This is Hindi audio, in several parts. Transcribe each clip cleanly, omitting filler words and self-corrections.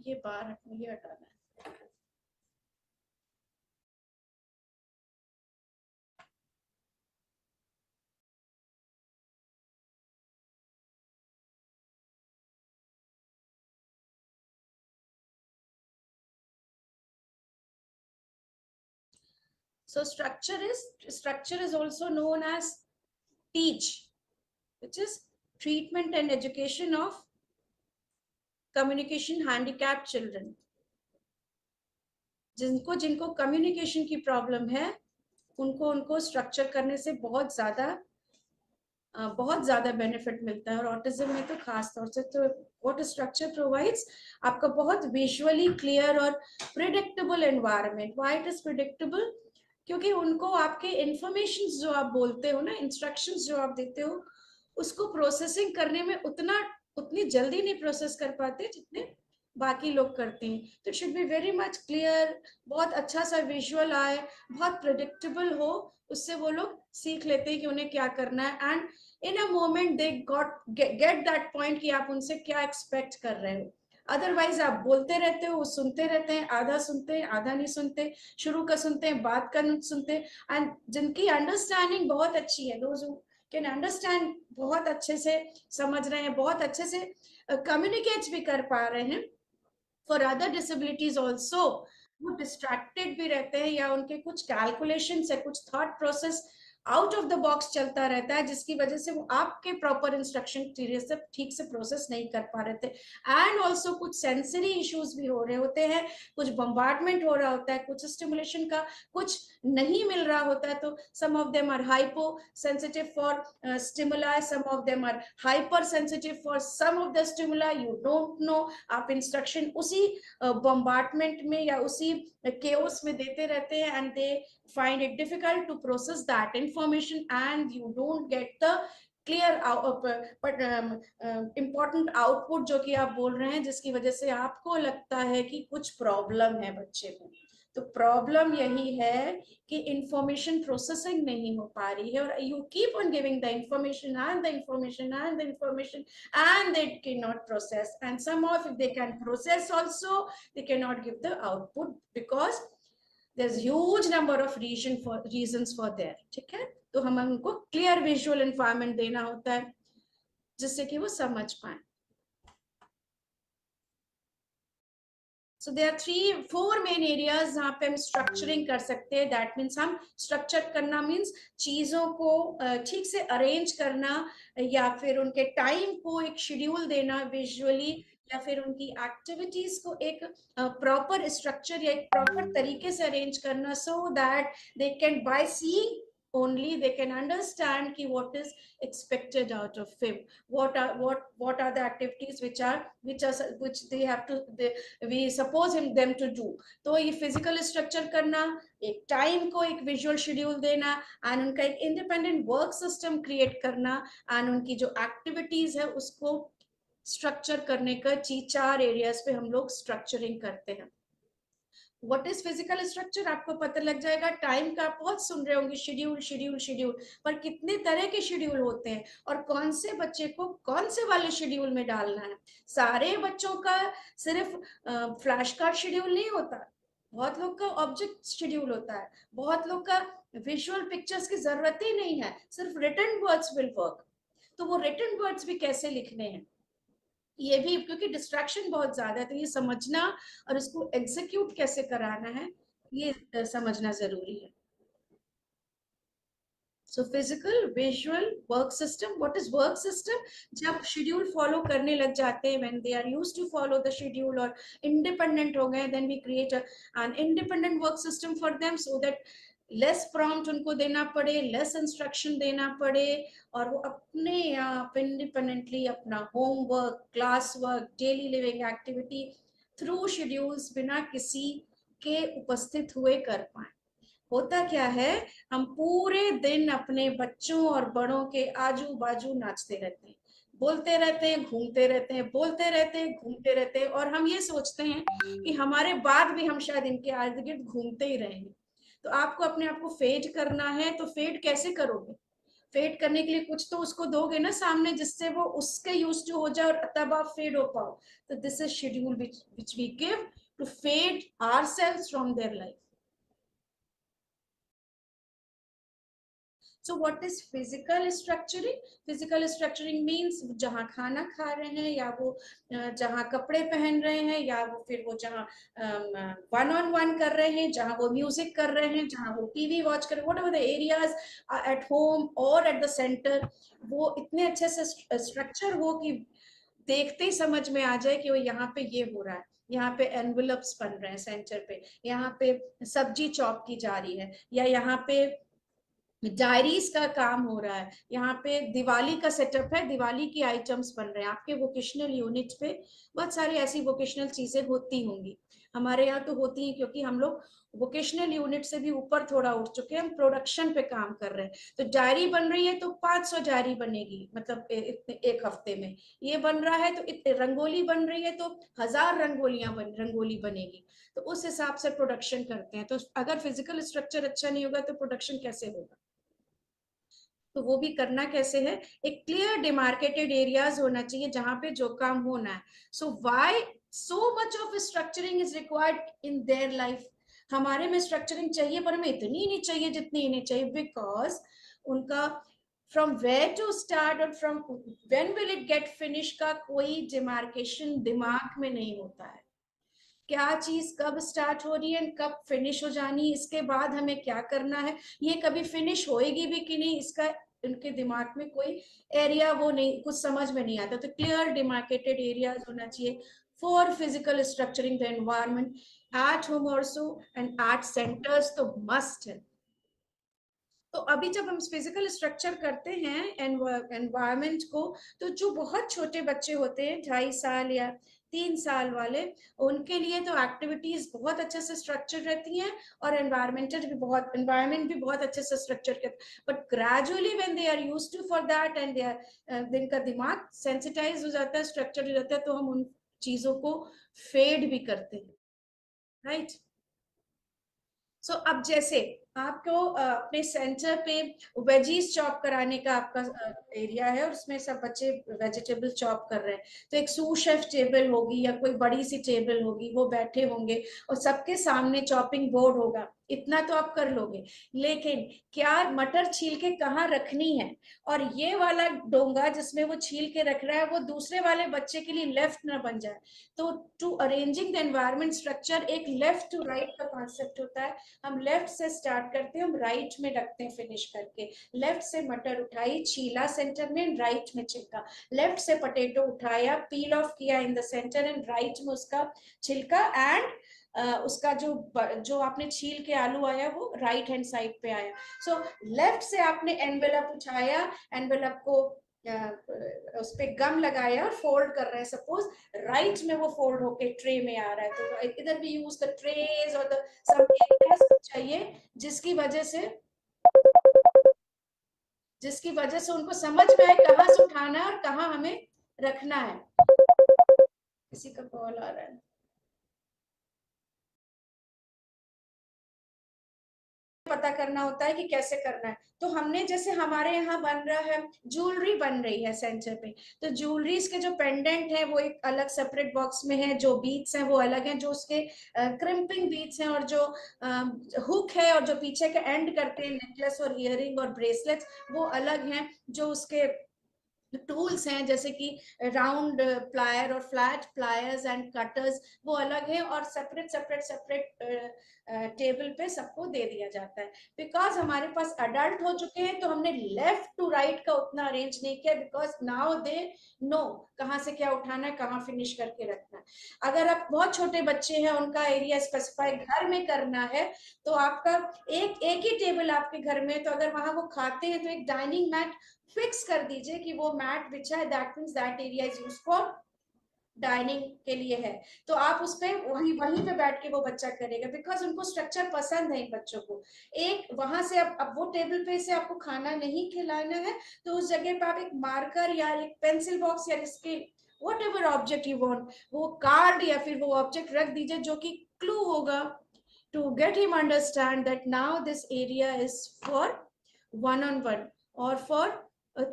ये बार ये हटाना है। So structure is also known as TEACH, which is treatment and education of communication handicapped children. जिनको जिनको कम्युनिकेशन की प्रॉब्लम है उनको स्ट्रक्चर करने से बहुत ज्यादा बेनिफिट मिलता है, और ऑटिज्म में तो खास तौर से। तो व्हाट स्ट्रक्चर प्रोवाइड्स, आपका बहुत विजुअली क्लियर और predictable environment. Why it is predictable? क्योंकि उनको आपके इंफॉर्मेशन जो आप बोलते हो ना, इंस्ट्रक्शंस जो आप देते हो, उसको प्रोसेसिंग करने में उतनी जल्दी नहीं प्रोसेस कर पाते जितने बाकी लोग करते हैं। तो it should be very much clear, बहुत अच्छा सा विजुअल आए, बहुत प्रिडिक्टेबल हो, उससे वो लोग सीख लेते हैं कि उन्हें क्या करना है, and in a moment they get that point कि आप उनसे क्या एक्सपेक्ट कर रहे हो। अदरवाइज आप बोलते रहते हो, वो सुनते रहते हैं, आधा सुनते हैं आधा नहीं सुनते, शुरू का सुनते हैं बात का नहीं सुनते। एंड जिनकी अंडरस्टैंडिंग बहुत अच्छी है, दोज हु कैन अंडरस्टैंड, बहुत अच्छे से समझ रहे हैं, बहुत अच्छे से कम्युनिकेट भी कर पा रहे हैं फॉर अदर डिसेबिलिटीज ऑल्सो, वो डिस्ट्रैक्टेड भी रहते हैं या उनके कुछ कैलकुलेशन है, कुछ thought process out of the box चलता रहता है, जिसकी वजह से वो आपके प्रॉपर इंस्ट्रक्शन ठीक से प्रोसेस नहीं कर पा रहे थे। एंड ऑल्सो कुछ सेंसरी इश्यूज भी हो रहे होते हैं, कुछ बम्बार्डमेंट हो रहा होता है, कुछ स्टिमुलेशन का कुछ नहीं मिल रहा होता है। तो सम of them are hypo sensitive for stimuli, some of them are hyper sensitive for some of the stimuli, you don't know. आप इंस्ट्रक्शन उसी बम्बार्डमेंट में या उसी केओस में देते रहते हैं, and they find it difficult to process that information, and you don't get the clear but important output जो कि आप बोल रहे हैं, जिसकी वजह से आपको लगता है कि कुछ प्रॉब्लम है बच्चे को। तो प्रॉब्लम यही है कि इंफॉर्मेशन प्रोसेसिंग नहीं हो पा रही है, और you keep on giving the information and the information and the information, and they cannot process, and some of if they can process also, they cannot give the output because there's huge number of reasons for there। ठीक है, तो हम उनको क्लियर विजुअल एनवायरनमेंट देना होता है जिससे कि वो समझ पाए। So there are 3-4 main areas जहाँ पे हम स्ट्रक्चरिंग कर सकते हैं। दैट मीन्स हम स्ट्रक्चर करना मीन्स चीजों को ठीक से अरेंज करना, या फिर उनके टाइम को एक शेड्यूल देना विजुअली, या फिर उनकी एक्टिविटीज को एक प्रॉपर स्ट्रक्चर या एक प्रॉपर तरीके से अरेंज करना, so that they can by seeing only they can understand ki what is expected out of him, what are the activities which they have to we suppose him them to do। तो ये फिजिकल स्ट्रक्चर करना, एक टाइम को एक विजुअल शेड्यूल देना, एंड उनका एक इंडिपेंडेंट वर्क सिस्टम क्रिएट करना, एंड उनकी जो एक्टिविटीज है उसको स्ट्रक्चर करने का 4 एरियाज पे हम लोग स्ट्रक्चरिंग करते हैं। व्हाट इज फिजिकल स्ट्रक्चर आपको पता लग जाएगा। टाइम का आप बहुत सुन रहे होंगे, शेड्यूल शेड्यूल शेड्यूल, पर कितने तरह के शेड्यूल होते हैं, और कौन से बच्चे को कौन से वाले शेड्यूल में डालना है। सारे बच्चों का सिर्फ फ्लैश कार्ड शेड्यूल नहीं होता, बहुत लोग का ऑब्जेक्ट शेड्यूल होता है, बहुत लोग का विजुअल पिक्चर्स की जरूरत ही नहीं है, सिर्फ रिटन वर्ड्स विल वर्क। तो वो रिटन वर्ड्स भी कैसे लिखने हैं, ये भी क्योंकि डिस्ट्रैक्शन बहुत ज्यादा है, तो ये समझना और उसको एग्जीक्यूट कैसे कराना है, ये समझना जरूरी है। So physical visual work system. What is work system? जब शेड्यूल फॉलो करने लग जाते हैं, when they are used to follow the schedule और इंडिपेंडेंट हो गए, then we create an independent work system for them, so that less prompt उनको देना पड़े, लेस इंस्ट्रक्शन देना पड़े, और वो अपने आप इंडिपेंडेंटली अपना homework, class work, daily living activity through schedules बिना किसी के उपस्थित हुए कर पाए। होता क्या है, हम पूरे दिन अपने बच्चों और बड़ों के आजू बाजू नाचते रहते हैं, बोलते रहते हैं, घूमते रहते हैं, बोलते रहते हैं, घूमते रहते हैं, और हम ये सोचते हैं कि हमारे बाद भी हम शायद इनके इर्द गिर्द घूमते ही रहेंगे। तो आपको अपने आप को फेड करना है, तो फेड कैसे करोगे? फेड करने के लिए कुछ तो उसको दोगे ना सामने, जिससे वो उसके यूज टू हो जाए और तब आप फेड हो पाओ. तो this is schedule which we give to fade ourselves from their life. So what is physical structuring? Physical structuring means जहाँ खाना खा रहे हैं, या वो जहाँ कपड़े पहन रहे हैं, या वो फिर वो जहाँ वन ऑन वन कर रहे हैं, जहाँ वो म्यूजिक कर रहे हैं, जहाँ वो टीवी वॉच कर रहे हैं, whatever the areas at home or at the center, वो इतने अच्छे से स्ट्रक्चर हो कि देखते ही समझ में आ जाए कि वो यहाँ पे ये हो रहा है, यहाँ पे एनवेलप्स बन रहे हैं सेंटर पे, यहाँ पे सब्जी चॉप की जा रही है, या यहाँ पे डायरीज का काम हो रहा है, यहाँ पे दिवाली का सेटअप है, दिवाली की आइटम्स बन रहे हैं. आपके वोकेशनल यूनिट पे बहुत सारी ऐसी वोकेशनल चीजें होती होंगी, हमारे यहाँ तो होती हैं, क्योंकि हम लोग वोकेशनल यूनिट से भी ऊपर थोड़ा उठ चुके हैं, हम प्रोडक्शन पे काम कर रहे हैं. तो डायरी बन रही है तो 500 डायरी बनेगी, मतलब एक हफ्ते में. ये बन रहा है तो रंगोली बन रही है तो 1000 रंगोली बनेगी. तो उस हिसाब से प्रोडक्शन करते हैं. तो अगर फिजिकल स्ट्रक्चर अच्छा नहीं होगा तो प्रोडक्शन कैसे होगा? तो वो भी करना कैसे है, एक क्लियर डिमार्केटेड एरियाज होना चाहिए जहां पे जो काम होना है. So why so much of structuring is required in their life? हमारे में स्ट्रक्चरिंग चाहिए पर हमें इतनी नहीं चाहिए जितनी इन्हें चाहिए, बिकॉज उनका फ्रॉम वेयर टू स्टार्ट और from when will it get finish का कोई डिमार्केशन दिमाग में नहीं होता है. क्या चीज कब स्टार्ट हो रही है, कब फिनिश हो जानी, इसके बाद हमें क्या करना है, ये कभी फिनिश होएगी भी कि नहीं, इसका उनके दिमाग में कोई एरिया वो नहीं, कुछ समझ में नहीं आता. तो क्लियर डिमार्केटेड एरियाज होना चाहिए for physical structuring the environment at home also and at centres, तो मस्ट है. तो अभी जब हम फिजिकल स्ट्रक्चर करते हैं एनवायरमेंट को, तो जो बहुत छोटे बच्चे होते हैं 2.5 साल या 3 साल वाले, उनके लिए तो एक्टिविटीज बहुत अच्छे से स्ट्रक्चर रहती हैं, और एनवायरमेंट भी बहुत अच्छे से स्ट्रक्चर करते. But gradually when they are used to for that and they are, जिनका दिमाग सेंसिटाइज हो जाता है, स्ट्रक्चर हो जाता है, तो हम उन चीजों को फेड भी करते हैं, राइट? सो अब जैसे आपको अपने सेंटर पे वेजीज चॉप कराने का आपका एरिया है, और उसमें सब बच्चे वेजिटेबल चॉप कर रहे हैं, तो एक सू शेफ टेबल होगी या कोई बड़ी सी टेबल होगी, वो बैठे होंगे और सबके सामने चॉपिंग बोर्ड होगा. इतना तो आप कर लोगे, लेकिन क्या मटर छील के कहाँ रखनी है, और ये वाला डोंगा जिसमें वो छील के रख रहा है वो दूसरे वाले बच्चे के लिए लेफ्ट ना बन जाए. तो to arranging the environment structure एक लेफ्ट टू राइट का कॉन्सेप्ट होता है. हम लेफ्ट से स्टार्ट करते हैं, हम राइट में रखते हैं फिनिश करके. लेफ्ट से मटर उठाई, छीला सेंटर में, राइट में छिलका. लेफ्ट से पोटैटो उठाया, पील ऑफ किया in the centre, and right में उसका छिलका, एंड उसका जो आपने छील के आलू आया वो राइट हैंड साइड पे आया. सो लेफ्ट से आपने एनवेलप उठाया, एनवेलप को उस पे गम लगाया और फोल्ड कर रहे हैं, सपोज राइट में वो फोल्ड होके ट्रे में आ रहा है, तो इधर भी यूज द ट्रेज और द सम एरियाज चाहिए जिसकी वजह से उनको समझ में आए कहाँ से उठाना है और कहाँ हमें रखना है. किसी का कॉल आ रहा है. पता करना होता है कि कैसे करना है. तो हमने जैसे हमारे यहाँ बन रहा है, ज्वेलरी बन रही है सेंटर पे, तो ज्वेलरीज के जो पेंडेंट है वो एक अलग सेपरेट बॉक्स में है, जो बीट्स हैं वो अलग हैं, जो उसके क्रिम्पिंग बीट्स हैं, और जो हुक है और जो पीछे के एंड करते हैं नेकलेस और इयरिंग और ब्रेसलेट्स, वो अलग हैं. जो उसके टूल्स हैं जैसे कि राउंड प्लायर और फ्लैट प्लायर्स एंड कटर्स, वो अलग है, और सेपरेट सेपरेट सेपरेट टेबल पे सबको दे दिया जाता है. बिकॉज हमारे पास अडल्ट हो चुके हैं तो हमने लेफ्ट टू राइट का उतना अरेंज नहीं किया, बिकॉज नाउ दे नो कहाँ से क्या उठाना है, कहाँ फिनिश करके रखना है. अगर आप बहुत छोटे बच्चे हैं, उनका एरिया स्पेसिफाई घर में करना है, तो आपका एक ही टेबल आपके घर में, तो अगर वहां वो खाते हैं तो एक डाइनिंग मैट फिक्स कर दीजिए कि वो मैट बिछा है, that means that area is used for dining के लिए है. तो आप उस पे वहीं पे बैठ के वो बच्चा करेगा, बिकॉज उनको स्ट्रक्चर पसंद है इन बच्चों को. एक वहां से अब वो टेबल पे से आपको खाना नहीं खिलाना है, तो उस जगह पे आप एक मार्कर या एक पेंसिल बॉक्स या इसके whatever object you want, वो कार्ड या फिर वो ऑब्जेक्ट रख दीजिए जो कि क्लू होगा to get him understand that now this area is for one on one. और फॉर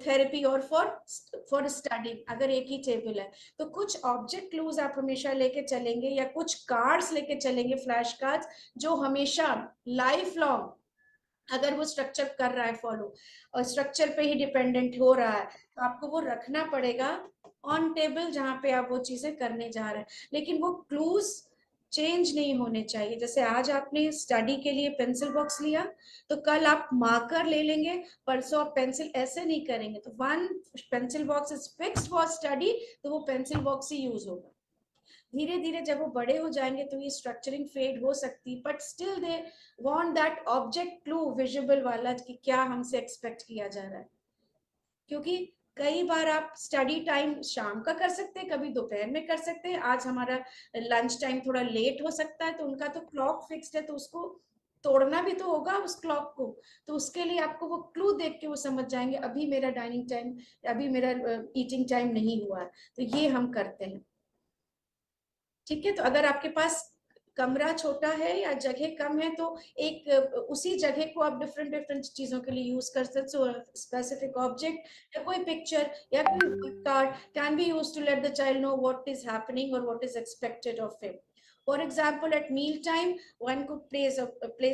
थेरेपी और फॉर स्टडी, अगर एक ही टेबल है तो कुछ ऑब्जेक्ट क्लूज आप हमेशा लेके चलेंगे या कुछ कार्ड्स लेके चलेंगे, फ्लैश कार्ड्स, जो हमेशा लाइफ लॉन्ग अगर वो स्ट्रक्चर कर रहा है फॉलो और स्ट्रक्चर पे ही डिपेंडेंट हो रहा है तो आपको वो रखना पड़ेगा ऑन टेबल जहां पे आप वो चीजें करने जा रहे हैं। लेकिन वो क्लूज चेंज नहीं होने चाहिए। जैसे आज आपने स्टडी के लिए पेंसिल बॉक्स लिया तो कल आप मार्कर ले लेंगे, परसों आप पेंसिल, ऐसे नहीं करेंगे। तो one pencil box is fixed for study, तो वो पेंसिल बॉक्स ही यूज होगा। धीरे धीरे जब वो बड़े हो जाएंगे तो ये स्ट्रक्चरिंग फेड हो सकती, but still they want that object clue visible वाला कि क्या हमसे एक्सपेक्ट किया जा रहा है। क्योंकि कई बार आप स्टडी टाइम शाम का कर सकते हैं, कभी दोपहर में कर सकते हैं, आज हमारा लंच टाइम थोड़ा लेट हो सकता है तो उनका तो क्लॉक फिक्स्ड है तो उसको तोड़ना भी तो होगा उस क्लॉक को। तो उसके लिए आपको वो क्लू देख के वो समझ जाएंगे अभी मेरा डाइनिंग टाइम, अभी मेरा ईटिंग टाइम नहीं हुआ है। तो ये हम करते हैं। ठीक है, तो अगर आपके पास कमरा छोटा है या जगह कम है तो एक उसी जगह को आप डिफरेंट डिफरेंट चीजों के लिए यूज कर सकते हो। स्पेसिफिक ऑब्जेक्ट या कोई पिक्चर या कोई card can be use to let the child know what is happening और what is expected of him. For example, at meal time, one could place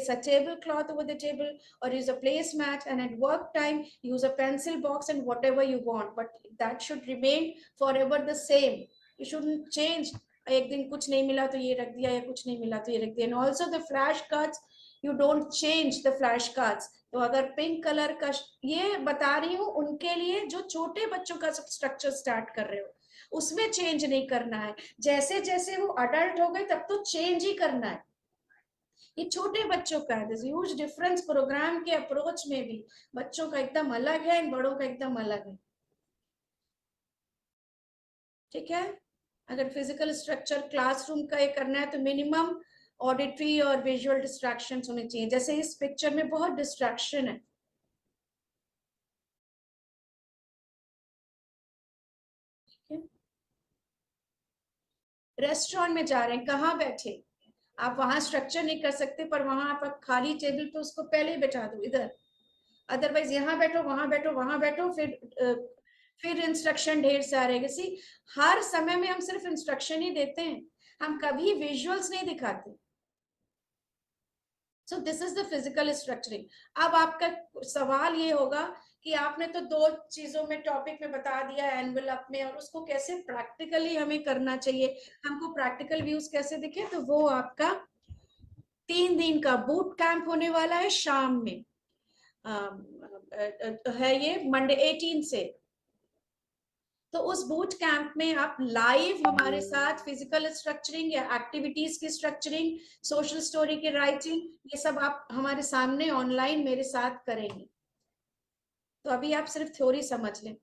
a tablecloth over the table or use a placemat, and at work time, use a pencil box and whatever you want. But that should remain forever the same. You shouldn't change, एक दिन कुछ नहीं मिला तो ये रख दिया या कुछ नहीं मिला तो ये रख दिया। And also the flash cards, you don't change the flash cards. तो अगर पिंक कलर का, ये बता रही हूँ उनके लिए जो छोटे बच्चों का स्ट्रक्चर स्टार्ट कर रहे हो, उसमें चेंज नहीं करना है। जैसे जैसे वो अडल्ट हो गए तब तो चेंज ही करना है। ये छोटे बच्चों का है, ह्यूज डिफरेंस प्रोग्राम के अप्रोच में भी। बच्चों का एकदम अलग है, बड़ों का एकदम अलग है। ठीक है, अगर फिजिकल स्ट्रक्चर क्लासरूम का ये करना है तो मिनिमम ऑडिटरी और विजुअल डिस्ट्रैक्शन होने चाहिए। जैसे इस पिक्चर में बहुत डिस्ट्रैक्शन है। रेस्टोरेंट में जा रहे हैं, कहाँ बैठे, आप वहां स्ट्रक्चर नहीं कर सकते, पर वहां आप खाली टेबल पे उसको पहले ही बैठा दो इधर। अदरवाइज यहाँ बैठो वहां बैठो वहां बैठो, फिर इंस्ट्रक्शन ढेर सारे। किसी हर समय में हम सिर्फ इंस्ट्रक्शन ही देते हैं, हम कभी विजुअल्स नहीं दिखाते। सो this is the physical structuring. अब आपका सवाल ये होगा कि आपने तो दो चीजों में टॉपिक में बता दिया एनवेलप में, और उसको कैसे प्रैक्टिकली हमें करना चाहिए, हमको प्रैक्टिकल व्यूज कैसे दिखे। तो वो आपका 3 दिन का बूट कैंप होने वाला है शाम में। है ये मंडे 18 से। तो उस बूट कैंप में आप लाइव हमारे साथ फिजिकल स्ट्रक्चरिंग या एक्टिविटीज की स्ट्रक्चरिंग, सोशल स्टोरी की राइटिंग, ये सब आप हमारे सामने ऑनलाइन मेरे साथ करेंगे। तो अभी आप सिर्फ थ्योरी समझ लें।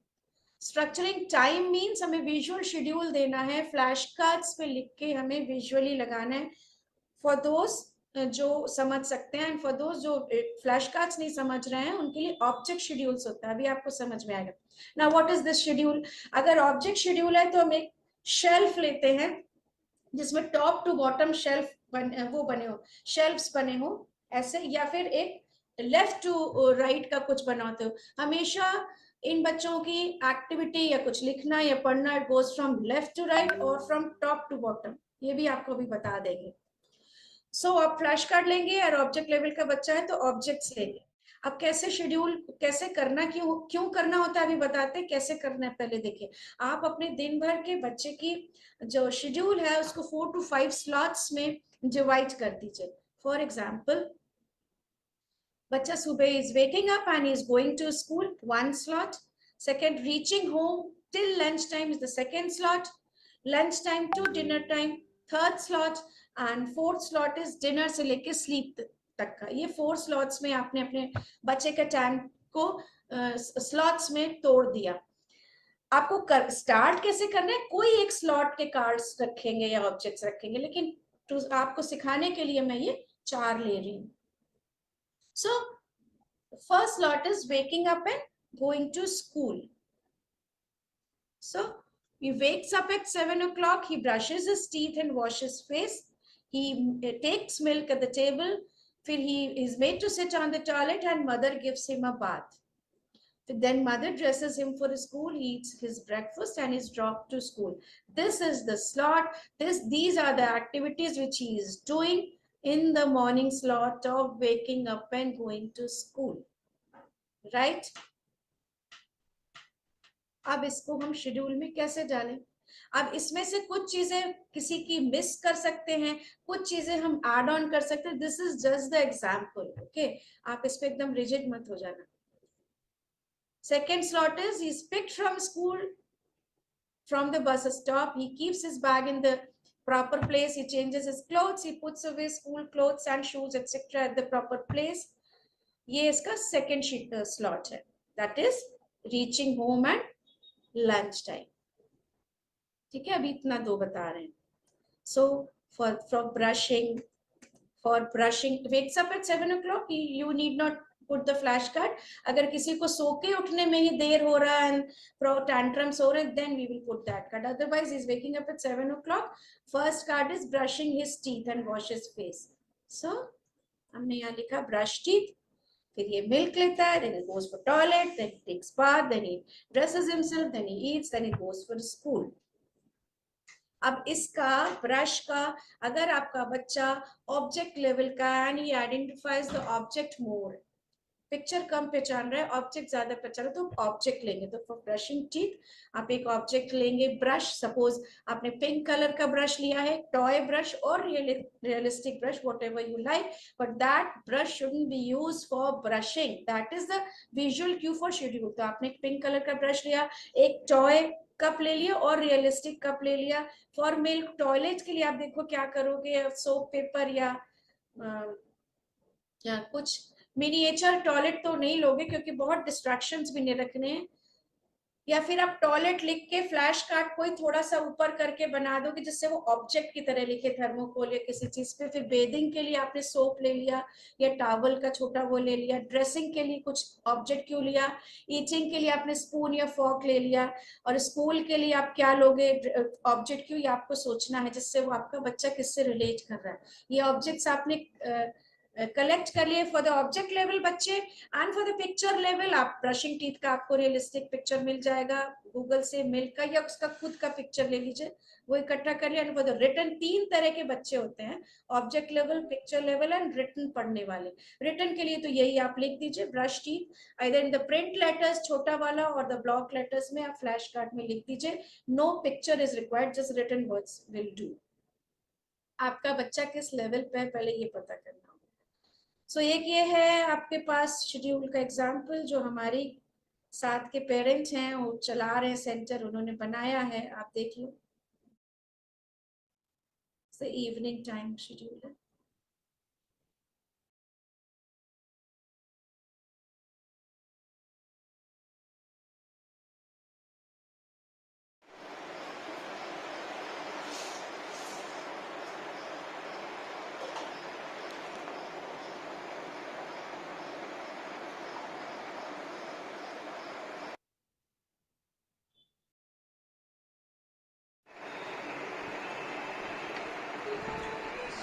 स्ट्रक्चरिंग टाइम मीन्स हमें विजुअल शेड्यूल देना है, फ्लैश कार्ड्स पे लिख के हमें विजुअली लगाना है। फॉर दोज जो समझ सकते हैं, एंड फॉर दोज जो फ्लैश कार्ड्स नहीं समझ रहे हैं उनके लिए ऑब्जेक्ट शेड्यूल्स होता है। अभी आपको समझ में आएगा। ना व्हाट इज दिस शेड्यूल। अगर ऑब्जेक्ट शेड्यूल है तो हम एक शेल्फ लेते हैं जिसमें टॉप टू बॉटम शेल्फ वो बने हो, शेल्फ्स बने हो ऐसे, या फिर एक लेफ्ट टू राइट का कुछ बनाते हो। हमेशा इन बच्चों की एक्टिविटी या कुछ लिखना या पढ़ना goes from left to right और फ्रॉम टॉप टू बॉटम, ये भी आपको अभी बता देंगे। सो आप फ्लैश कार्ड लेंगे और ऑब्जेक्ट लेवल का बच्चा है तो ऑब्जेक्ट्स लेंगे। अब कैसे शेड्यूल कैसे करना, क्यों क्यों करना होता है अभी बताते हैं कैसे करना है। पहले देखिए, आप अपने दिन भर के बच्चे की जो शेड्यूल है उसको 4 to 5 स्लॉट्स में डिवाइड कर दीजिए। फॉर एग्जाम्पल, बच्चा सुबह is waking up and is going to school, 1 slot. Second, reaching home till lunch time is the second slot. Lunch time to dinner time, third slot. And fourth slot is dinner से लेके स्लीप तक का। ये 4 स्लॉट्स में आपने अपने बच्चे के टाइम को स्लॉट्स में तोड़ दिया। आपको स्टार्ट कैसे करना है, कोई एक स्लॉट के कार्ड्स रखेंगे या ऑब्जेक्ट्स रखेंगे, लेकिन आपको सिखाने के लिए मैं ये 4 ले रही हूँ। So first slot is waking up and going to school. So he wakes up at 7 o'clock. He brushes his teeth and washes face. He takes milk at the table. Then he is made to sit on the toilet and mother gives him a bath. Then mother dresses him for school, he eats his breakfast and is dropped to school. This is the slot. These are the activities which he is doing in the morning slot of waking up and going to school, right? अब इसको हम शेड्यूल में कैसे डालें? अब इसमें से कुछ चीजें किसी की मिस कर सकते हैं, कुछ चीजें हम ऐड ऑन कर सकते हैं. This is just the example. Okay, आप इस पे एकदम रिजिड मत हो जाना. Second slot is he's picked from school, from the bus stop. He keeps his bag in the proper place. He changes his clothes. He puts away school clothes and shoes, etc. at the proper place. ये इसका second slot है. That is reaching home at lunch time. ठीक है, अभी इतना दो बता रहे हैं. So for brushing, wakes up at 7 o'clock. You need not put the flash card. अगर किसी को सो के उठने में ही देर हो रहा है and tantrums हो रहे, then we will put that card. Otherwise, he's waking up at 7 o'clock. First card is brushing his teeth and wash his face. So हमने यहाँ लिखा brush teeth. फिर ये milk लेता है, then he goes for toilet, then he takes bath, then he dresses himself, then he eats, then he goes for school. अब इसका ब्रश का, अगर आपका बच्चा ऑब्जेक्ट लेवल का and he identifies the object more, picture कम पहचान रहा है, ऑब्जेक्ट ज्यादा पहचान रहा है, तो ऑब्जेक्ट लेंगे. तो फॉर ब्रशिंग टीथ आप एक ऑब्जेक्ट लेंगे. ब्रश, सपोज आपने पिंक कलर का ब्रश लिया है, टॉय ब्रश और realistic brush, whatever you like, but that brush shouldn't be used for brushing. That is the visual Q for schedule. तो आपने एक पिंक कलर का ब्रश लिया, एक टॉय कप ले लिया और रियलिस्टिक कप ले लिया. फॉर मिल्क टॉयलेट के लिए आप देखो क्या करोगे, सोप पेपर या कुछ मिनिएचर टॉयलेट तो नहीं लोगे क्योंकि बहुत डिस्ट्रैक्शंस भी नहीं रखने हैं. या फिर आप टॉयलेट लिख के फ्लैश कार्ड कोई थोड़ा सा ऊपर करके बना दोगे जिससे वो ऑब्जेक्ट की तरह लिखे, थर्मोकोल या किसी चीज पे. फिर बेदिंग के लिए आपने सोप ले लिया या टॉवल का छोटा वो ले लिया. ड्रेसिंग के लिए कुछ ऑब्जेक्ट क्यों लिया. ईटिंग के लिए आपने स्पून या फॉर्क ले लिया. और स्कूल के लिए आप क्या लोगे, ऑब्जेक्ट क्यों, ये आपको सोचना है जिससे वो आपका बच्चा किससे रिलेट कर रहा है. ये ऑब्जेक्ट्स आपने कलेक्ट कर लिए फॉर द ऑब्जेक्ट लेवल बच्चे. And for the picture level आप ब्रशिंग टीथ का आपको रियलिस्टिक पिक्चर मिल जाएगा गूगल से, मिल्क का या उसका खुद का पिक्चर ले लीजिए, वो इकट्ठा कर लिया. एंड फॉर द रिटन, 3 तरह के बच्चे होते हैं, object level, picture level and written पढ़ने वाले. रिटन के लिए तो यही आप लिख दीजिए brush teeth, either in the print letters छोटा वाला और द ब्लॉक लेटर्स में आप फ्लैश कार्ड में लिख दीजिए. No picture is required, just written words will do. आपका बच्चा किस लेवल पे है पहले ये पता करना. सो एक ये है आपके पास शेड्यूल का एग्जाम्पल जो हमारी साथ के पेरेंट्स हैं वो चला रहे हैं सेंटर, उन्होंने बनाया है, आप देख लो. इवनिंग टाइम शेड्यूल है.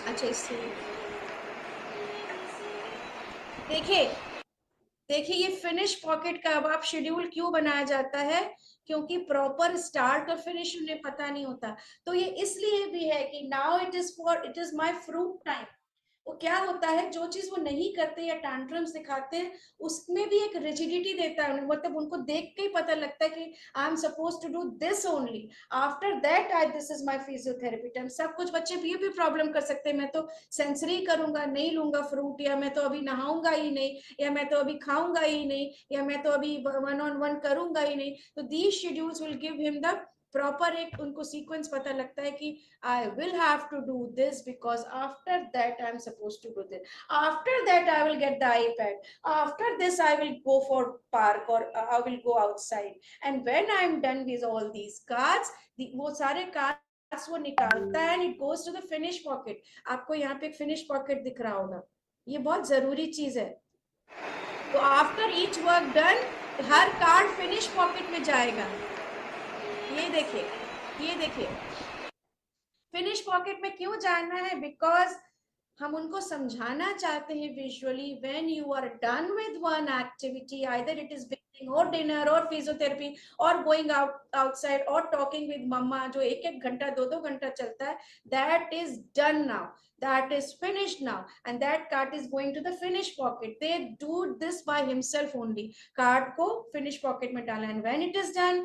अच्छा, इससे देखिए ये फिनिश पॉकेट का अब आप शेड्यूल क्यों बनाया जाता है, क्योंकि प्रॉपर स्टार्ट और फिनिश उन्हें पता नहीं होता. तो ये इसलिए भी है कि now it is my fruit time. वो क्या होता है, जो चीज वो नहीं करते या टैंट्रम्स दिखाते हैं उसमें भी एक रिजिडिटी देता है, मतलब उनको देख के ही पता लगता है कि I am suppose to do this only, after that I this is my physiotherapy time. सब कुछ बच्चे भी प्रॉब्लम कर सकते हैं, मैं तो सेंसरी करूंगा, नहीं लूंगा फ्रूट, या मैं तो अभी नहाऊंगा ही नहीं, या मैं तो अभी खाऊंगा ही नहीं, या मैं तो अभी 1-on-1 करूंगा ही नहीं. तो these schedules will give him the proper, एक उनको सीक्वेंस पता लगता है कि I will have to do this because after that I'm supposed to do this. After that I will get the iPad. After this I will go for park or I will go outside. And when I'm done with all these cards, वो सारे cards वो निकालता है and it goes to the finish pocket. आपको यहाँ पे एक finish pocket दिख रहा होगा, ये बहुत जरूरी चीज है. तो after each work done, हर कार्ड फिनिश पॉकेट में जाएगा. ये देखिए फिनिश पॉकेट में क्यों जाना है, बिकॉज हम उनको समझाना चाहते हैं visually, when you are done with one activity, either it is baking और डिनर और फिजियोथेरेपी और गोइंग आउटसाइड और टॉकिंग विद मम्मा, जो एक एक घंटा दो दो घंटा चलता है, that is done now, that is finished now, and that card is going to the finish pocket. They do this by himself only, card को finish pocket में डाला, and when it is done,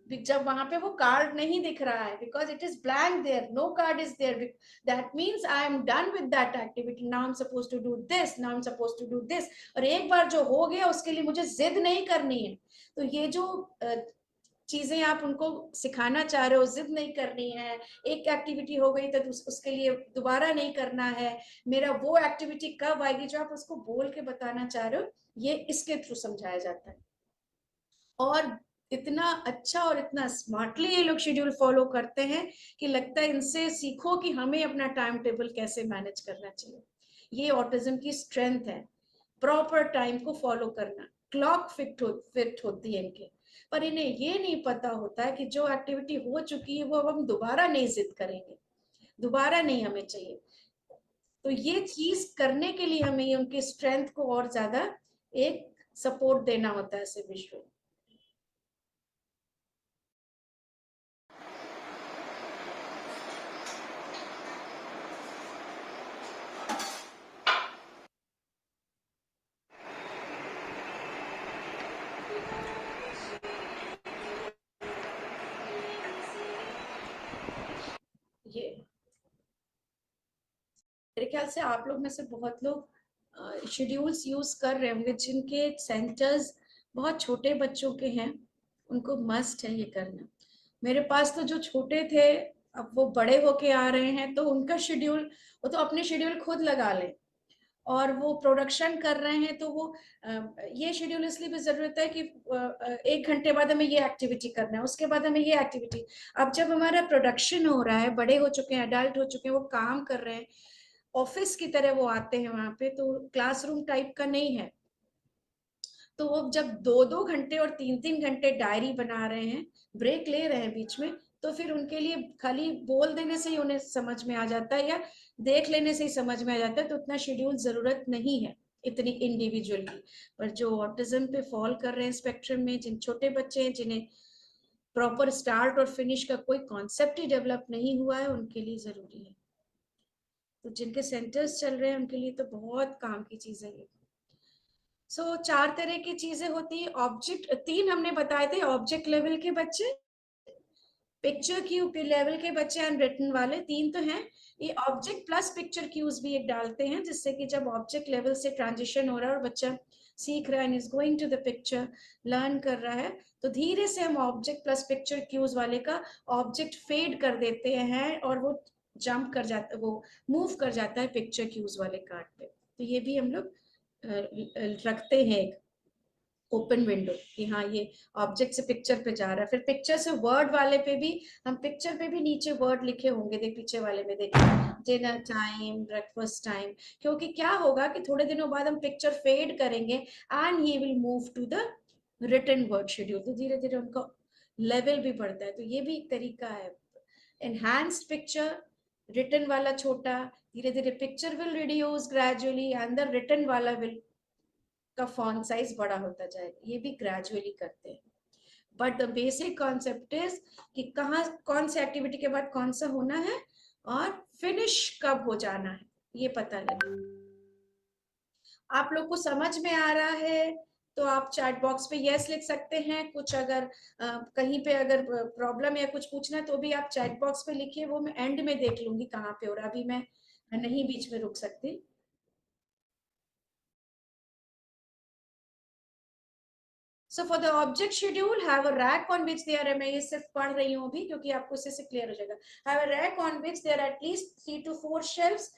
जब वहां पे वो कार्ड नहीं दिख रहा है, because it is blank there, no card is there, that means I am done with that activity, now I am suppose to do this, now I am suppose to do this. और एक बार जो हो गया उसके लिए मुझे जिद नहीं करनी है। तो ये जो चीजें आप उनको सिखाना चाह रहे हो, जिद नहीं करनी है, एक एक्टिविटी हो गई तो उसके लिए दोबारा नहीं करना है, मेरा वो एक्टिविटी कब आएगी, जो आप उसको बोल के बताना चाह रहे हो, ये इसके थ्रू समझाया जाता है। और इतना अच्छा और इतना स्मार्टली ये लोग शेड्यूल फॉलो करते हैं कि लगता है इनसे सीखो कि हमें अपना टाइम टेबल कैसे मैनेज करना चाहिए। ये ऑटिज्म की स्ट्रेंथ है, प्रॉपर टाइम को फॉलो करना, क्लॉक फिट होती है इनके। पर इन्हें ये नहीं पता होता है कि जो एक्टिविटी हो चुकी है वो अब हम दोबारा नहीं जिद करेंगे, दोबारा नहीं हमें चाहिए। तो ये चीज करने के लिए हमें उनकी स्ट्रेंथ को और ज्यादा एक सपोर्ट देना होता है ऐसे विजुअल। ये मेरे ख्याल से आप लोग में से बहुत लोग शेड्यूल्स यूज कर रहे होंगे जिनके सेंटर्स बहुत छोटे बच्चों के हैं, उनको मस्ट है ये करना। मेरे पास तो जो छोटे थे, अब वो बड़े होके आ रहे हैं, तो उनका शेड्यूल, वो तो अपने शेड्यूल खुद लगा ले, और वो प्रोडक्शन कर रहे हैं, तो वो ये शेड्यूल इसलिए भी जरूरत है कि 1 घंटे बाद हमें ये एक्टिविटी करना है, उसके बाद हमें ये एक्टिविटी। अब जब हमारा प्रोडक्शन हो रहा है, बड़े हो चुके हैं, अडल्ट हो चुके हैं, वो काम कर रहे हैं, ऑफिस की तरह वो आते हैं वहां पे, तो क्लासरूम टाइप का नहीं है। तो वो जब 2-2 घंटे और 3-3 घंटे डायरी बना रहे हैं, ब्रेक ले रहे हैं बीच में, तो फिर उनके लिए खाली बोल देने से ही उन्हें समझ में आ जाता है, या देख लेने से ही समझ में आ जाता है, तो उतना शेड्यूल जरूरत नहीं है इतनी इंडिविजुअल की। पर जो ऑटिज्म पे फॉल कर रहे हैं स्पेक्ट्रम में, जिन छोटे बच्चे हैं जिन्हें प्रॉपर स्टार्ट और फिनिश का कोई कॉन्सेप्ट ही डेवलप नहीं हुआ है, उनके लिए जरूरी है। तो जिनके सेंटर्स चल रहे हैं उनके लिए तो बहुत काम की चीज है ये। सो 4 तरह की चीजें होती है। ऑब्जेक्ट 3 हमने बताए थे, ऑब्जेक्ट लेवल के बच्चे, पिक्चर क्यूब लेवल के बच्चे, एंड रिटन वाले, 3 तो हैं। ये ऑब्जेक्ट प्लस पिक्चर क्यूज भी एक डालते हैं, जिससे कि जब ऑब्जेक्ट लेवल से ट्रांजिशन हो रहा है और बच्चा सीख रहा है, is going to the picture, learn कर रहा है, तो धीरे से हम ऑब्जेक्ट प्लस पिक्चर क्यूज वाले का ऑब्जेक्ट फेड कर देते हैं, और वो जंप कर जाता, वो मूव कर जाता है पिक्चर क्यूज वाले कार्ड पे। तो ये भी हम लोग रखते हैं एक ओपन विंडो कि हाँ ये ऑब्जेक्ट से पिक्चर पे जा रहा है। फिर पिक्चर से वर्ड वाले पे भी, हम पिक्चर पे भी नीचे वर्ड लिखे होंगे, देख पीछे वाले में देख, डिनर टाइम, ब्रेकफास्ट टाइम। क्योंकि क्या होगा कि थोड़े दिनों बाद हम पिक्चर फेड करेंगे and he will move to the written word schedule, तो धीरे धीरे उनका लेवल भी बढ़ता है। तो ये भी एक तरीका है, एनहांस्ड पिक्चर, रिटन वाला छोटा, धीरे धीरे picture will reduce gradually and the written वाला विल का फॉन्ट साइज बड़ा होता जाएगा। ये भी ग्रेजुअली करते हैं, but the basic concept is कि कहाँ कौन से एक्टिविटी के बाद कौन सा होना है और फिनिश कब हो जाना है, ये पता लगे। आप लोग को समझ में आ रहा है तो आप चैट बॉक्स पे यस लिख सकते हैं। कुछ अगर कहीं पे अगर प्रॉब्लम या कुछ पूछना है तो भी आप चैट बॉक्स पे लिखिए, वो मैं एंड में देख लूंगी कहाँ पे हो रहा, अभी मैं नहीं बीच में रुक सकती। So for the object schedule, have a rack on which they are, मैं ये सिर्फ पढ़ रही हूँ अभी क्योंकि आपको इससे से क्लियर हो जाएगा। Have a rack on which there are at least 3 to 4 shelves।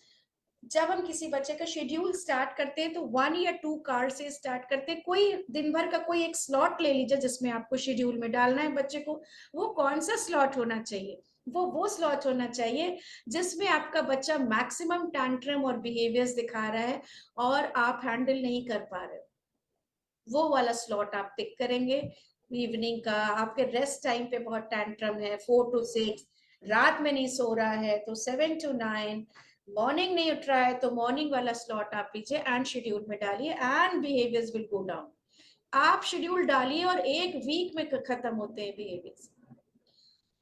जब हम किसी बच्चे का शेड्यूल स्टार्ट करते हैं तो 1 या 2 कार्ड से स्टार्ट करते हैं। कोई दिन भर का कोई एक स्लॉट ले लीजिए जिसमें आपको शेड्यूल में डालना है बच्चे को। वो कौन सा स्लॉट होना चाहिए? वो स्लॉट होना चाहिए जिसमें आपका बच्चा मैक्सिमम टैंट्रम और बिहेवियर्स दिखा रहा है और आप हैंडल नहीं कर पा रहे हो, वो वाला स्लॉट आप पिक करेंगे। इवनिंग का आपके रेस्ट टाइम पे बहुत टैंट्रम है, 4 to 6, रात में नहीं सो रहा है तो 7 to 9, मॉर्निंग नहीं उठ रहा है तो मॉर्निंग वाला स्लॉट आप लीजिए एंड शेड्यूल में डालिए and behaviours will go down. आप शेड्यूल डालिए और एक वीक में खत्म होते हैं behaviours.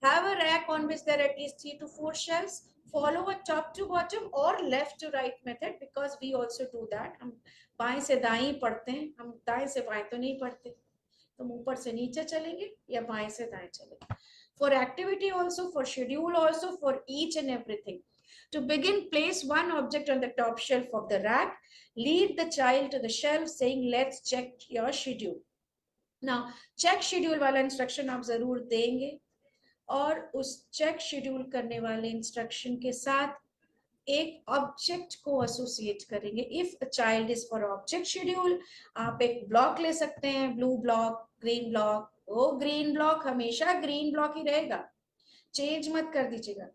Have a rack on which there are at least 3 to 4 shelves. Follow a top to bottom or left to right method because we also do that. हम बाएं से दाएं पढ़ते हैं, हम दाएं से बाएं तो नहीं पढ़ते, तो ऊपर से नीचे चलेंगे या बाएं से दाएं चलेंगे. For activity also, for schedule also, for each and everything. To begin, place one object on the top shelf of the rack. Lead the child to the shelf saying, let's check your schedule. Now, check schedule वाला instruction आप जरूर देंगे और उस चेक शेड्यूल करने वाले इंस्ट्रक्शन के साथ एक ऑब्जेक्ट को एसोसिएट करेंगे. If a child is for object schedule, आप एक ब्लॉक ले सकते हैं, ब्लू ब्लॉक, ग्रीन ब्लॉक. वो ग्रीन ब्लॉक हमेशा ग्रीन ब्लॉक ही रहेगा, चेंज मत कर दीजिएगा.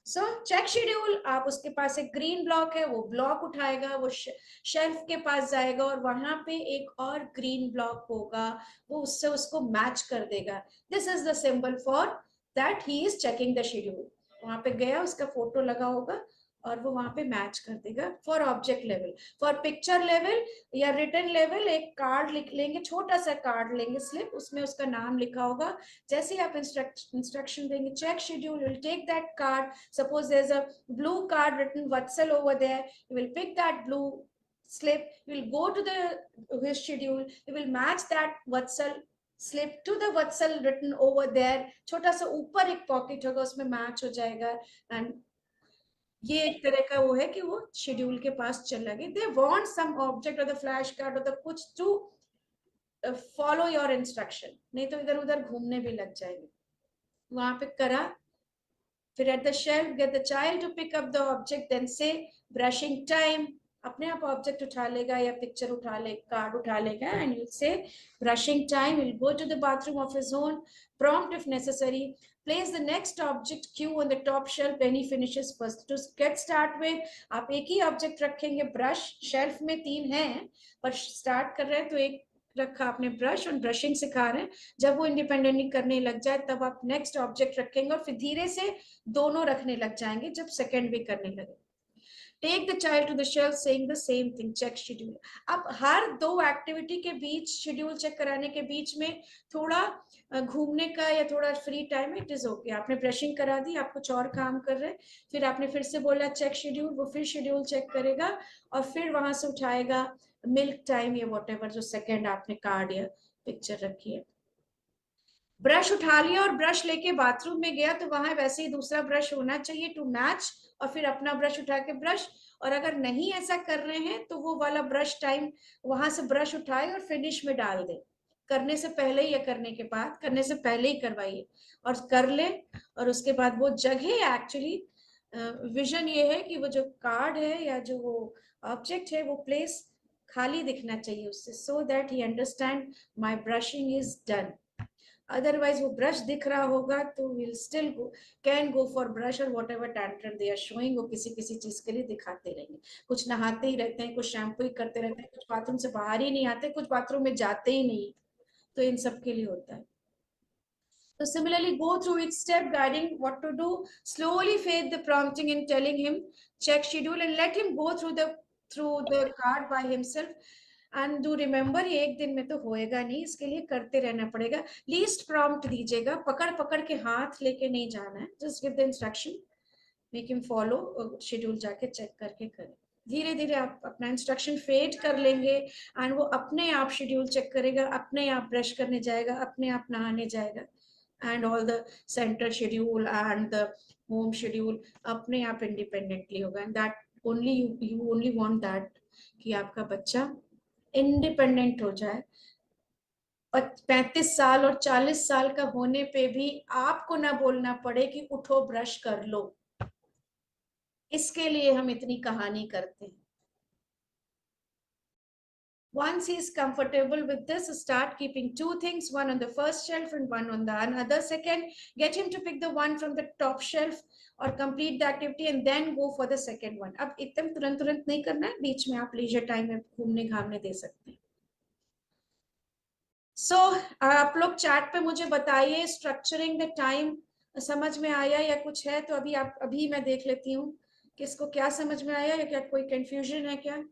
सो चेक शेड्यूल, आप उसके पास एक ग्रीन ब्लॉक है, वो ब्लॉक उठाएगा, वो शेल्फ के पास जाएगा और वहां पे एक और ग्रीन ब्लॉक होगा, वो उससे उसको मैच कर देगा. This is the symbol for that he is checking the schedule. वहां पे गया, उसका फोटो लगा होगा और वो वहां पे मैच कर देगा. For object level. For picture level या रिटन लेवल, एक कार्ड लिख लेंगे, छोटा सा कार्ड लेंगे, स्लिप, उसमें उसका नाम लिखा होगा. जैसे ही आप इंस्ट्रक्शन देंगे check schedule, will take that card. Suppose there is a blue card written Vatsal over there, you will pick that blue slip, you will go to the his schedule, you will match that Vatsal slip to the Vatsal written over there. छोटा सा ऊपर एक पॉकेट होगा, उसमें मैच हो जाएगा. एंड ये एक तरह का वो है कि वो शेड्यूल के पास चला गया. दे वांट सम ऑब्जेक्ट और द फ्लैश कार्ड और द कुछ टू फॉलो योर इंस्ट्रक्शन, नहीं तो इधर उधर घूमने भी लग जाएंगे. वहां पे करा. फिर at the shelf get the child to pick up the object, then say brushing time. अपने आप ऑब्जेक्ट उठा लेगा या पिक्चर उठा ले, कार्ड उठा लेगा and you say brushing time, will go to the bathroom of his own. Prompt if necessary. Place the next object Q on the top shelf when he finishes first. To get start with, आप एक ही ऑब्जेक्ट रखेंगे. ब्रश शेल्फ में 3 हैं, पर स्टार्ट कर रहे हैं तो एक रखा आपने ब्रश, और ब्रशिंग सिखा रहे हैं. जब वो इंडिपेंडेंटली करने लग जाए तब आप नेक्स्ट ऑब्जेक्ट रखेंगे और फिर धीरे से दोनों रखने लग जाएंगे जब सेकंड भी करने लगे. Take the child to the shelf saying the same thing, check schedule. अब हर 2 एक्टिविटी के बीच, शेड्यूल चेक कराने के बीच में थोड़ा घूमने का या थोड़ा free time, it is okay. आपने ब्रशिंग करा दी, आप कुछ और काम कर रहे हैं, फिर आपने फिर से बोला चेक शेड्यूल, वो फिर शेड्यूल चेक करेगा और फिर वहां से उठाएगा मिल्क टाइम या वॉट एवर जो सेकेंड आपने कार्ड या पिक्चर रखी है. ब्रश उठा लिया और ब्रश लेके बाथरूम में गया तो वहां वैसे ही दूसरा ब्रश होना चाहिए टू मैच, और फिर अपना ब्रश उठा के ब्रश. और अगर नहीं ऐसा कर रहे हैं तो वो वाला ब्रश टाइम वहां से ब्रश उठाए और फिनिश में डाल दे. करने से पहले या करने के बाद, करने से पहले ही करवाइए और कर ले. और उसके बाद वो जगह एक्चुअली विजन ये है कि वो जो कार्ड है या जो वो ऑब्जेक्ट है वो प्लेस खाली दिखना चाहिए उससे, so that he understand my brushing is done. Otherwise वो ब्रश दिख रहा होगा तो will still can go for brush और whatever tantrum they are showing, वो किसी किसी चीज के लिए दिखाते रहेंगे. कुछ नहाते ही रहते हैं, कुछ शैम्पू ही करते रहते हैं, कुछ बाथरूम से बाहर ही नहीं आते, कुछ बाथरूम में जाते ही नहीं. तो इन सब के लिए होता है. So similarly, go through each step, guiding what to do. Slowly fade the prompting and telling him check schedule, and let him go through the card by himself. And do remember, ये एक दिन में तो होएगा नहीं, इसके लिए करते रहना पड़ेगा. लीस्ट प्रॉम्प्ट दीजिएगा, पकड़ पकड़ के हाथ लेके नहीं जाना है. Just give the instruction, make him follow, schedule जाके चेक करके करें. धीरे धीरे आप अपना इंस्ट्रक्शन फेड कर लेंगे एंड वो अपने आप शेड्यूल चेक करेगा, अपने आप ब्रश करने जाएगा, अपने आप नहाने जाएगा. And all the centre schedule and the home schedule अपने आप इंडिपेंडेंटली होगा. And that only you only want that कि आपका बच्चा इंडिपेंडेंट हो जाए. 35 साल और 40 साल का होने पे भी आपको ना बोलना पड़े कि उठो ब्रश कर लो. इसके लिए हम इतनी कहानी करते हैं. Once he is comfortable with this, start keeping 2 things, one on the first shelf and one on the another second. Get him to pick the one from the top shelf or complete the activity and then go for the second one. अब एकदम तुरंत तुरंत नहीं करना है, बीच में आप लीजर टाइम में घूमने घामने दे सकते हैं. आप लोग चैट पे मुझे बताइए स्ट्रक्चरिंग द टाइम समझ में आया या कुछ है तो अभी मैं देख लेती हूँ किसको क्या समझ में आया या क्या कोई कंफ्यूजन है क्या?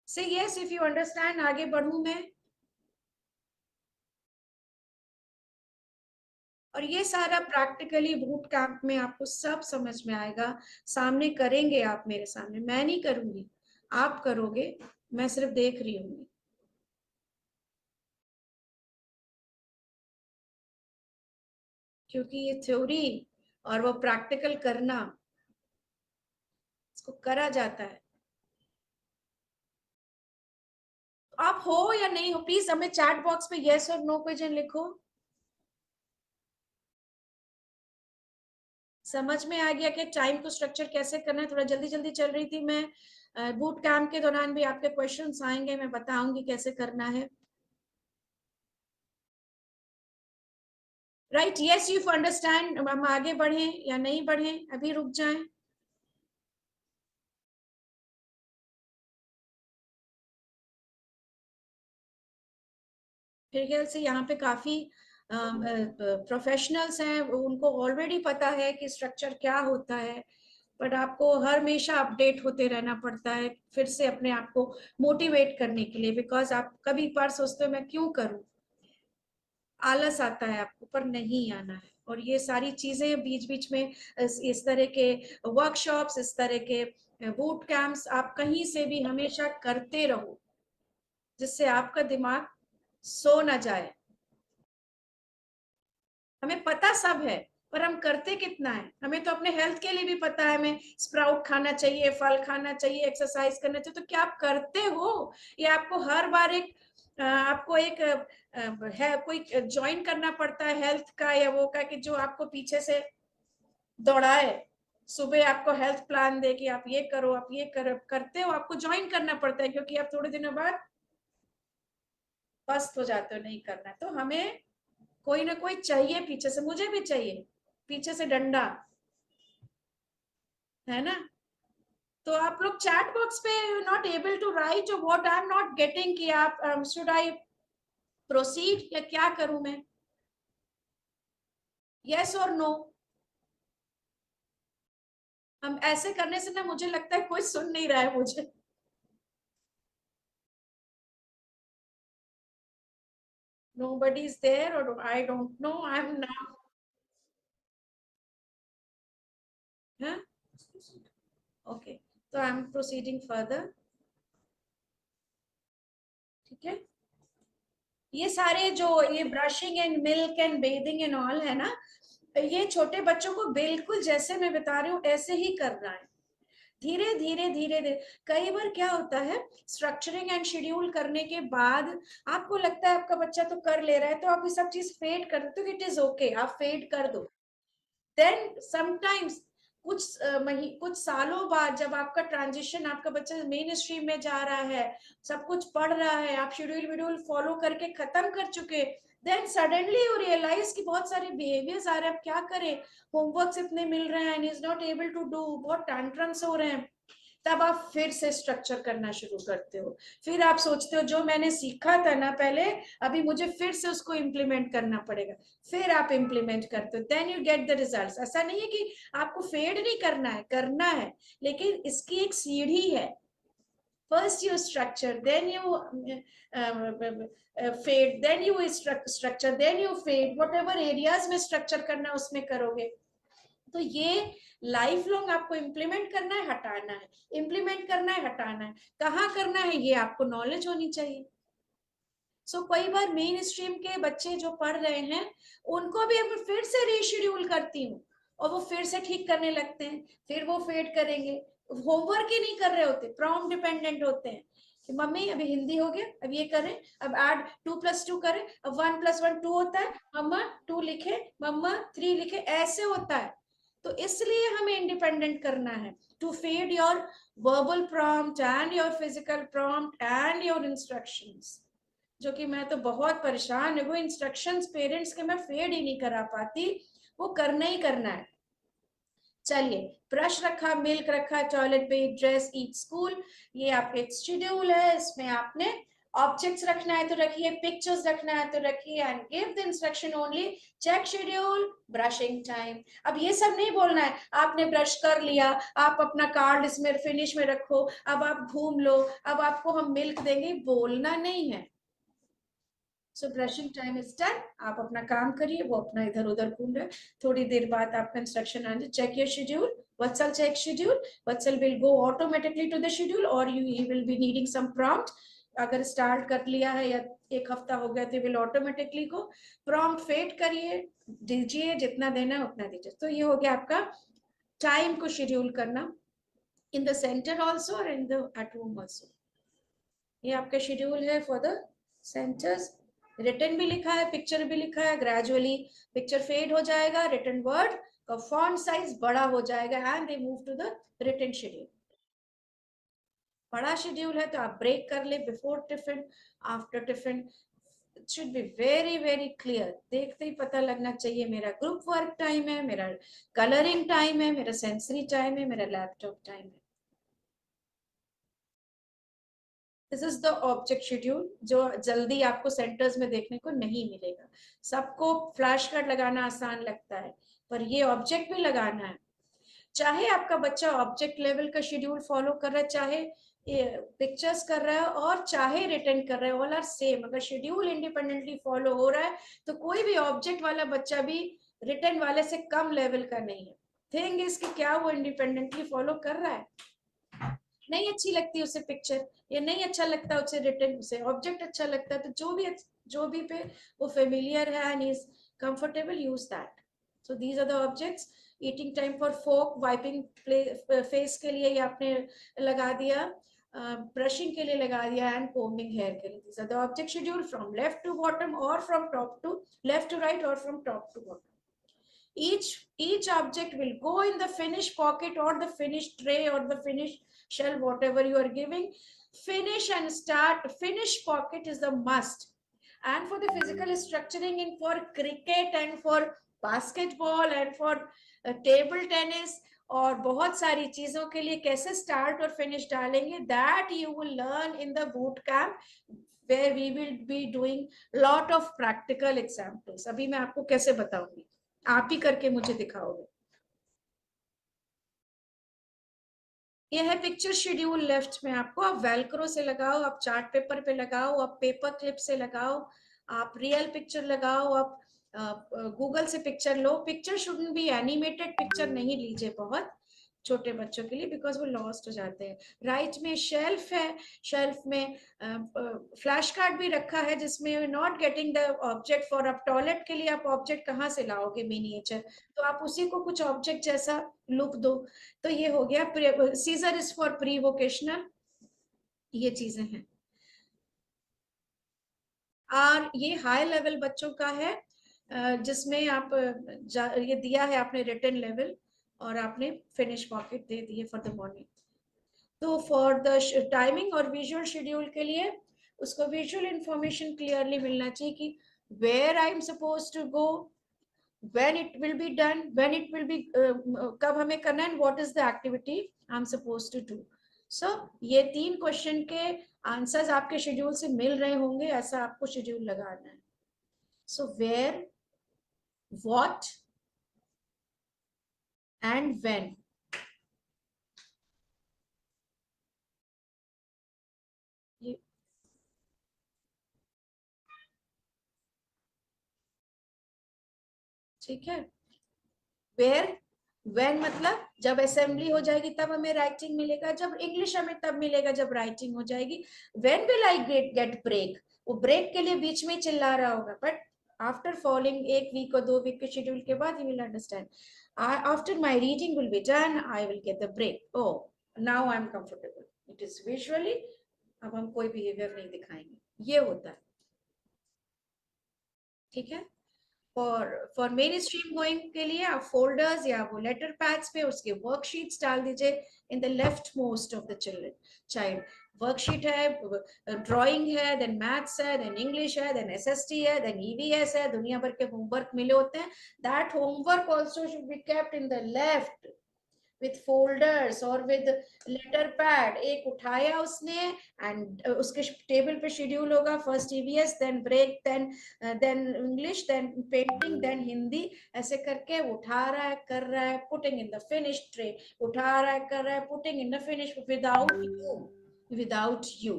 से यस इफ यू अंडरस्टैंड, आगे बढ़ूं मैं। और ये सारा प्रैक्टिकली बूट कैंप में आपको सब समझ में आएगा। सामने करेंगे आप, मेरे सामने, मैं नहीं करूंगी, आप करोगे, मैं सिर्फ देख रही हूँ। क्योंकि ये थ्योरी और वो प्रैक्टिकल करना, इसको करा जाता है। तो आप हो या नहीं हो, प्लीज हमें चैट बॉक्स में यस और नो क्वेश्चन लिखो। समझ में आ गया कि टाइम को स्ट्रक्चर कैसे करना है? थोड़ा जल्दी जल्दी चल रही थी मैं। बूट कैंप के दौरान भी आपके क्वेश्चंस आएंगे, मैं बताऊंगी कैसे करना है। Right, yes you understand. हम आगे बढ़े या नहीं बढ़े, अभी रुक जाएं? फिर ख्याल से यहाँ पे काफी प्रोफेशनल्स हैं, उनको ऑलरेडी पता है कि स्ट्रक्चर क्या होता है। बट आपको हर हमेशा अपडेट होते रहना पड़ता है, फिर से अपने आप को मोटिवेट करने के लिए, बिकॉज आप कभी पर सोचते हो मैं क्यों करूं, आलस आता है आपको, पर नहीं आना है। और ये सारी चीजें बीच बीच में इस तरह के वर्कशॉप्स, इस तरह के बूट कैंप्स आप कहीं से भी हमेशा करते रहो, जिससे आपका दिमाग सो ना जाए। हमें पता सब है, पर हम करते कितना है? हमें तो अपने हेल्थ के लिए भी पता है, हमें स्प्राउट खाना चाहिए, फल खाना चाहिए, एक्सरसाइज करना चाहिए, तो क्या आप करते हो? या आपको हर बार एक आपको एक है कोई ज्वाइन करना पड़ता है हेल्थ का या वो का, कि जो आपको पीछे से दौड़ाए, सुबह आपको हेल्थ प्लान दे कि आप ये करो, आप ये करो, करते हो? आपको ज्वाइन करना पड़ता है, क्योंकि आप थोड़े दिनों बाद पस्त हो जाते हो, नहीं करना। तो हमें कोई ना कोई चाहिए पीछे से, मुझे भी चाहिए पीछे से डंडा, है ना? तो आप लोग चैट बॉक्स पे not able to write what I am not getting, कि आप शुड आई प्रोसीड या क्या करूं मैं? यस और नो। हम ऐसे करने से ना, मुझे लगता है कोई सुन नहीं रहा है मुझे। Nobody is there, or I don't know, I'm now, huh? Okay, तो आई एम प्रोसीडिंग फर्दर। ठीक है, ये सारे जो ये brushing and milk and bathing and all है ना, ये छोटे बच्चों को बिल्कुल जैसे मैं बता रही हूँ ऐसे ही करना है। धीरे धीरे धीरे धीरे। कई बार क्या होता है, स्ट्रक्चरिंग एंड शेड्यूल करने के बाद आपको लगता है आपका बच्चा तो कर ले रहा है, तो आप ये सब चीज फेड कर दो, इट इज ओके, आप फेड कर दो। देन समटाइम्स कुछ सालों बाद, जब आपका ट्रांजिशन, आपका बच्चा मेन स्ट्रीम में जा रहा है, सब कुछ पढ़ रहा है, आप शेड्यूल वीड्यूल फॉलो करके खत्म कर चुके, देन सडनली यू रियलाइज कि बहुत सारे बिहेवियर्स आ रहे हैं, अब क्या करें, होमवर्क इतने मिल रहे हैं and is not able to do, बहुत टैंट्रम्स हो रहे हैं। तब आप फिर से स्ट्रक्चर करना शुरू करते हो। फिर आप सोचते हो जो मैंने सीखा था ना पहले, अभी मुझे फिर से उसको इम्प्लीमेंट करना पड़ेगा। फिर आप इम्प्लीमेंट करते हो, then you get the results. ऐसा नहीं है कि आपको फेड नहीं करना है, करना है, लेकिन इसकी एक सीढ़ी है। First you structure, then you fade, then you structure, then you fade, whatever areas में स्ट्रक्चर करना उसमें करोगे। तो ये लाइफ लॉन्ग आपको इम्प्लीमेंट करना है, हटाना है, इम्प्लीमेंट करना है, हटाना है। कहाँ करना है ये आपको नॉलेज होनी चाहिए। सो कई बार मेन स्ट्रीम के बच्चे जो पढ़ रहे हैं, उनको भी मैं फिर से रीशेड्यूल करती हूँ, और वो फिर से ठीक करने लगते हैं, फिर वो फेड करेंगे। होमवर्क ही नहीं कर रहे होते, प्रॉम्प्ट डिपेंडेंट होते हैं कि मम्मी अभी हिंदी हो गया, अब ये करें, अब ऐड 2+2 करें, अब 1+1 2 होता है, मम्मा 2 लिखे, मम्मा 3 लिखे, ऐसे होता है। तो इसलिए हमें इंडिपेंडेंट करना है, to feed your verbal prompt and your physical prompt and your instructions। जो कि मैं तो बहुत परेशान है, वो इंस्ट्रक्शंस पेरेंट्स के मैं फेड ही नहीं करा पाती, वो करना ही करना है। चलिए, ब्रश रखा, मिल्क रखा, टॉयलेट पे, ड्रेस, ईट, स्कूल, ये आपके शेड्यूल है, इसमें आपने ऑब्जेक्ट्स रखना है तो रखिए, पिक्चर्स रखना है तो रखिए, and give the instruction only, check schedule, brushing time. अब ये सब नहीं बोलना है आपने ब्रश कर लिया, आप अपना कार्ड इसमें फिनिश में रखो, अब आप घूम लो, अब आपको हम मिल्क देंगे, बोलना नहीं है। सो ब्रशिंग टाइम इज डन, आप अपना काम करिए, वो अपना इधर उधर घूम रहे, थोड़ी देर बाद आपका इंस्ट्रक्शन आने, check your schedule, Vatsal check schedule, Vatsal will go automatically to the schedule, or he will be needing some prompt, अगर स्टार्ट कर लिया है या एक हफ्ता हो गया तो विल ऑटोमेटिकली को प्रॉम्प्ट फेड करिए, दीजिए, जितना देना है उतना दीजिए। तो ये हो गया आपका टाइम को शेड्यूल करना इन द सेंटर ऑल्सो और in the eight home also. ये आपका शेड्यूल है फॉर द सेंटर्स। रिटर्न भी लिखा है, पिक्चर भी लिखा है, ग्रेजुअली पिक्चर फेड हो जाएगा, रिटर्न वर्ड का फॉन्ट साइज बड़ा हो जाएगा, and they move to the return schedule. बड़ा शेड्यूल है तो आप ब्रेक कर ले, before tiffin, after tiffin, it should be very very clear, देखते ही पता लगना चाहिए मेरा ग्रुप वर्क टाइम है, मेरा कलरिंग टाइम है, मेरा सेंसरी टाइम है, मेरा लैपटॉप टाइम है। This is the object schedule, जो जल्दी आपको सेंटर्स में देखने को नहीं मिलेगा। सबको फ्लैश कार्ड लगाना आसान लगता है, पर ये ऑब्जेक्ट भी लगाना है। चाहे आपका बच्चा ऑब्जेक्ट लेवल का शेड्यूल फॉलो कर रहा है, चाहे पिक्चर्स कर रहा है, और चाहे रिटर्न कर रहा है, ऑल आर सेम। अगर शेड्यूल इंडिपेंडेंटली फॉलो हो रहा है तो कोई भी ऑब्जेक्ट वाला बच्चा भी रिटर्न वाले से कम लेवल का नहीं है। थिंग इज कि क्या वो इंडिपेंडेंटली फॉलो कर रहा है। नहीं अच्छी लगती उसे पिक्चर, या नहीं अच्छा लगता उसे रिटर्न, उसे ऑब्जेक्ट अच्छा लगता है, तो जो भी पे वो फेमिलियर है and is comfortable, use that. So these are the objects. Eating time for fork, wiping face के लिए ये आपने लगा दिया, ब्रशिंग के लिए लगा दिया, एंड कोम्बिंग हेयर के लिए। These are the object schedule from left to bottom, और from top to left to right, और from top to bottom. Each object will go in the finished pocket or the finished tray or the finished shell, whatever you are giving. Finish and start, finish pocket is the must. And for the physical structuring in for cricket and for basketball and for table tennis और बहुत सारी चीजों के लिए कैसे स्टार्ट और फिनिश डालेंगे, that you will learn in the boot camp, where we will be doing lot of practical examples. अभी मैं आपको कैसे बताऊंगी, आप ही करके मुझे दिखाओगे। ये है पिक्चर शेड्यूल लेफ्ट में, आपको आप वेलक्रो से लगाओ, आप चार्ट पेपर पे लगाओ, आप पेपर क्लिप से लगाओ, आप रियल पिक्चर लगाओ, आप गूगल से picture low. Picture shouldn't be animated picture नहीं लीजिए बहुत छोटे बच्चों के लिए, बिकॉज वो लॉस्ट हो जाते हैं। राइट में शेल्फ है, शेल्फ में फ्लैश कार्ड भी रखा है, जिसमें not getting the object for अब टॉयलेट के लिए आप ऑब्जेक्ट कहाँ से लाओगे मिनिएचर, तो आप उसी को कुछ ऑब्जेक्ट जैसा लुक दो। तो ये हो गया। Scissor is for pre vocational, ये चीजें हैं। और ये हाई लेवल बच्चों का है, जिसमें आप ये दिया है आपने रिटर्न लेवल, और आपने फिनिश पॉकेट दे दिए फॉर द मॉर्निंग। तो फॉर द टाइमिंग और विजुअल शेड्यूल के लिए उसको विजुअल इंफॉर्मेशन क्लियरली मिलना चाहिए कि where I am suppose to go, when it will be done, when it will be कब हमें करना है, what is the activity I'm supposed to do. So ये 3 क्वेश्चन के आंसर्स आपके शेड्यूल से मिल रहे होंगे, ऐसा आपको शेड्यूल लगाना है। So where, what and when. ठीक है। वेयर, व्हेन मतलब जब असेंबली हो जाएगी तब हमें राइटिंग मिलेगा, जब इंग्लिश हमें तब मिलेगा जब राइटिंग हो जाएगी। When will I get break, वो ब्रेक के लिए बीच में चिल्ला रहा होगा, बट आफ्टर फॉलोइंग 1 वीक और 2 वीक के शेड्यूल के बाद you will understand, after my reading will be done I will get the break, oh now I am comfortable, it is visually, अब हम कोई बिहेवियर नहीं दिखाएंगे, ये होता है। ठीक है। फॉर मेन स्ट्रीम गोइंग के लिए आप फोल्डर्स या वो लेटर पैड्स पे उसके वर्कशीट्स डाल दीजिए in the left most of the children child. Worksheet है, ड्राइंग है, देन मैथ्स है, देन इंग्लिश है, देन एसएसटी है, देन ईवीएस है, दुनिया भर के होमवर्क मिले होते हैं। That homework also should be kept in the left with folders or with letter pad. एक उठाया उसने and उसके टेबल पे शेड्यूल होगा first EVS, then break, then English, then painting, then Hindi, ऐसे करके उठा रहा है, कर रहा है, putting in the finish tray, उठा रहा है, कर रहा है, putting in the finish, without you.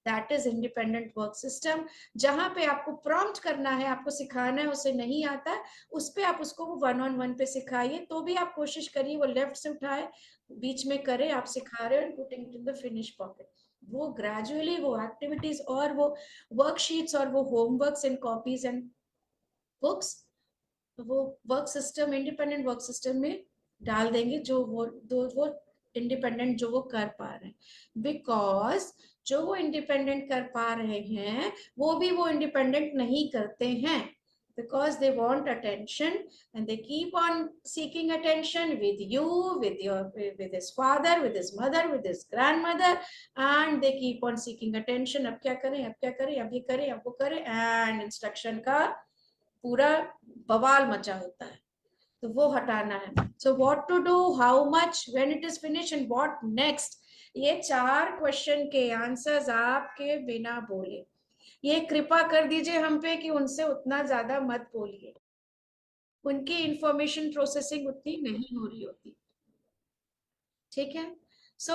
That is independent work system. जहां पे आपको प्रॉम्प्ट करना है, आपको सिखाना है, उसे नहीं आता है, उस पे आप उसको वो 1-on-1 पे सिखाइए। तो भी आप कोशिश करिए वो लेफ्ट से उठाए, बीच में करे, आप सिखा रहे हो, putting in the finish pocket. वो ग्रेजुअली वो एक्टिविटीज और वो वर्कशीट्स और वो homeworks and copies and books वो work system, independent work system में डाल देंगे, जो वो इंडिपेंडेंट जो वो कर पा रहे हैं। बिकॉज जो वो इंडिपेंडेंट कर पा रहे हैं वो भी वो इंडिपेंडेंट नहीं करते हैं, because they want attention and they keep on seeking attention with you, with his father, with his mother, with his grandmother, and they keep on seeking attention। अब क्या करें, अब क्या करें, अब ये करें, अब वो करें, एंड इंस्ट्रक्शन का पूरा बवाल मचा होता है। तो वो हटाना है। So what to do, how much, when it is finish and what next, ये 4 क्वेश्चन के आंसर्स आपके बिना बोले। ये कृपा कर दीजिए हम पे कि उनसे उतना ज्यादा मत बोलिए, उनकी इंफॉर्मेशन प्रोसेसिंग उतनी नहीं हो रही होती। ठीक है।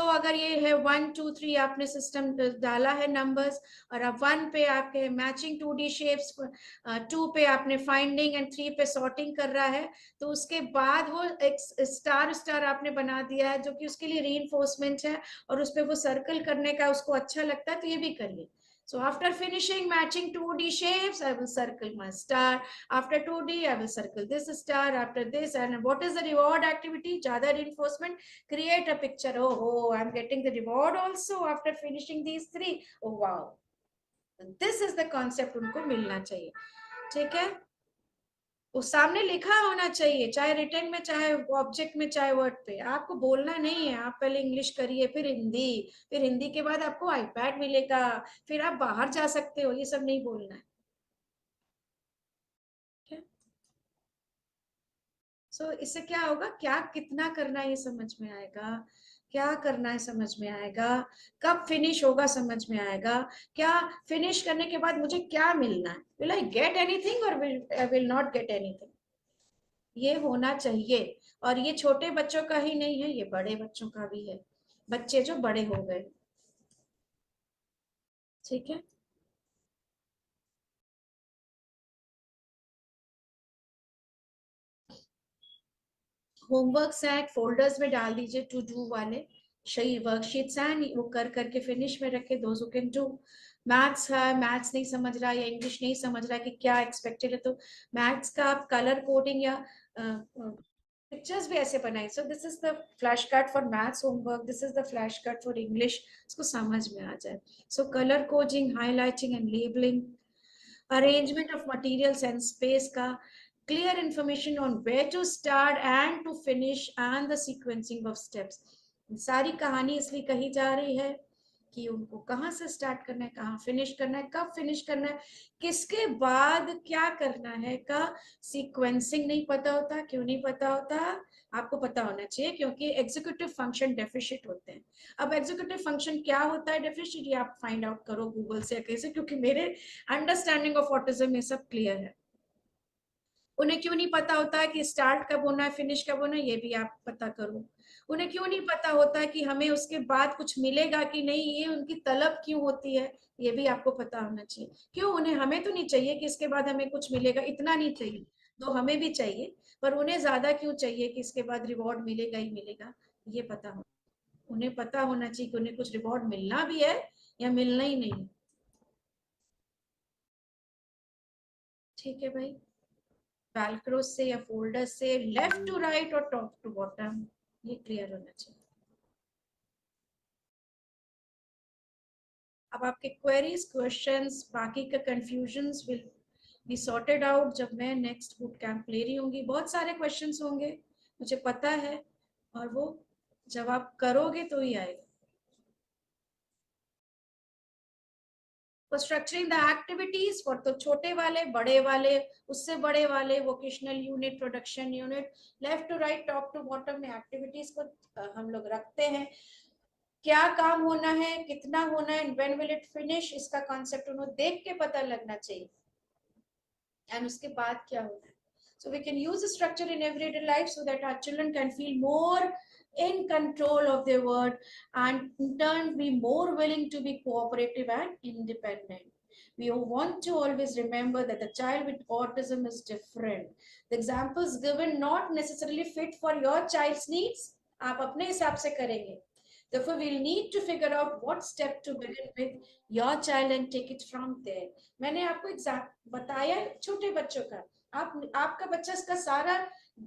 अगर ये है 1 2 3 आपने सिस्टम डाला है नंबर्स, और अब 1 पे आपके मैचिंग 2D शेप्स, 2 पे आपने फाइंडिंग एंड 3 पे सॉर्टिंग कर रहा है, तो उसके बाद वो एक स्टार स्टार आपने बना दिया है जो कि उसके लिए रीइंफोर्समेंट है, और उस पर वो सर्कल करने का उसको अच्छा लगता है, तो ये भी करिए। So after finishing matching 2D shapes, I will circle my star. After 2D, I will circle this star. After this, and what is the reward activity? Jada reinforcement. Create a picture. Oh, I'm getting the reward also after finishing these 3. Oh, wow. This is the concept उनको मिलना चाहिए। ठीक है। वो सामने लिखा होना चाहिए, चाहे रिटर्न में, चाहे ऑब्जेक्ट में, चाहे वर्ड पे। आपको बोलना नहीं है। आप पहले इंग्लिश करिए, फिर हिंदी, फिर हिंदी के बाद आपको आईपैड मिलेगा, फिर आप बाहर जा सकते हो, ये सब नहीं बोलना है। इससे क्या होगा, क्या कितना करना है ये समझ में आएगा, क्या करना है समझ में आएगा, कब फिनिश होगा समझ में आएगा, क्या फिनिश करने के बाद मुझे क्या मिलना है, विल आई गेट एनीथिंग और विल नॉट गेट एनीथिंग, ये होना चाहिए। और ये छोटे बच्चों का ही नहीं है, ये बड़े बच्चों का भी है, बच्चे जो बड़े हो गए। ठीक है। होमवर्क्स हैं फोल्डर्स में डाल दीजिए, टू डू वाले सही वर्कशीट्स हैं, वो कर करके फिनिश में रखे, those who can do. Maths है, मैथ्स नहीं समझ रहा या इंग्लिश नहीं समझ रहा कि क्या एक्सपेक्टेड है, तो मैथ्स का आप कलर कोडिंग या पिक्चर्स भी ऐसे बनाए। So this is the flash card for maths homework, this is the flash card for English, इसको समझ में आ जाए। So colour coding, highlighting and labelling, arrangement of materials and space का, clear information on where to start and to finish and the sequencing of steps। सारी कहानी इसलिए कही जा रही है कि उनको कहाँ से स्टार्ट करना है, कहाँ फिनिश करना है, कब फिनिश करना है, किसके बाद क्या करना है, का सीक्वेंसिंग नहीं पता होता। क्यों नहीं पता होता, आपको पता होना चाहिए, क्योंकि एग्जीक्यूटिव फंक्शन डेफिशिट होते हैं। अब एग्जीक्यूटिव फंक्शन क्या होता है डेफिशिट, ये आप फाइंड आउट करो गूगल से कैसे, क्योंकि मेरे अंडरस्टैंडिंग ऑफ ऑटिज्म ये सब क्लियर है। उन्हें क्यों नहीं पता होता है कि स्टार्ट कब होना है, फिनिश कब होना है, ये भी आप पता करो। उन्हें क्यों नहीं पता होता है कि हमें उसके बाद कुछ मिलेगा कि नहीं, ये उनकी तलब क्यों होती है, ये भी आपको पता होना चाहिए। क्यों, उन्हें, हमें तो नहीं चाहिए कि इसके बाद हमें कुछ मिलेगा, इतना नहीं चाहिए, तो हमें भी चाहिए, पर उन्हें ज्यादा क्यों चाहिए कि इसके बाद रिवॉर्ड मिलेगा ही मिलेगा, ये पता हो। उन्हें पता होना चाहिए कि उन्हें कुछ रिवॉर्ड मिलना भी है या मिलना ही नहीं। ठीक है भाई। वेलक्रो से या फोल्डर से लेफ्ट टू राइट और टॉप टू बॉटम, ये क्लियर होना चाहिए। अब आपके क्वेरीज, क्वेश्चंस, बाकी का confusions will be sorted out जब मैं नेक्स्ट बूट कैंप ले रही होंगी। बहुत सारे क्वेश्चंस होंगे, मुझे पता है, और वो जब आप करोगे तो ही आएगा। For structuring the activities, for तो छोटे वाले, बड़े वाले, उससे बड़े वाले, vocational unit, production unit, left to right, top to bottom में एक्टिविटीज को हम लोग रखते हैं। क्या काम होना है, कितना होना है, व्हेन विल इट फिनिश, इसका कॉन्सेप्ट उन्हें देख के पता लगना चाहिए, एंड उसके बाद क्या होना है। So we can use the structure in everyday life so that our children can feel more in control of their world, and in turn be more willing to be cooperative and independent. We want to always remember that the child with autism is different. The examples given not necessarily fit for your child's needs. आप अपने हिसाब से करेंगे. Therefore, we'll need to figure out what step to begin with your child and take it from there. मैंने आपको एग्जाम्प बताया छोटे बच्चों का, आपका बच्चा इसका सारा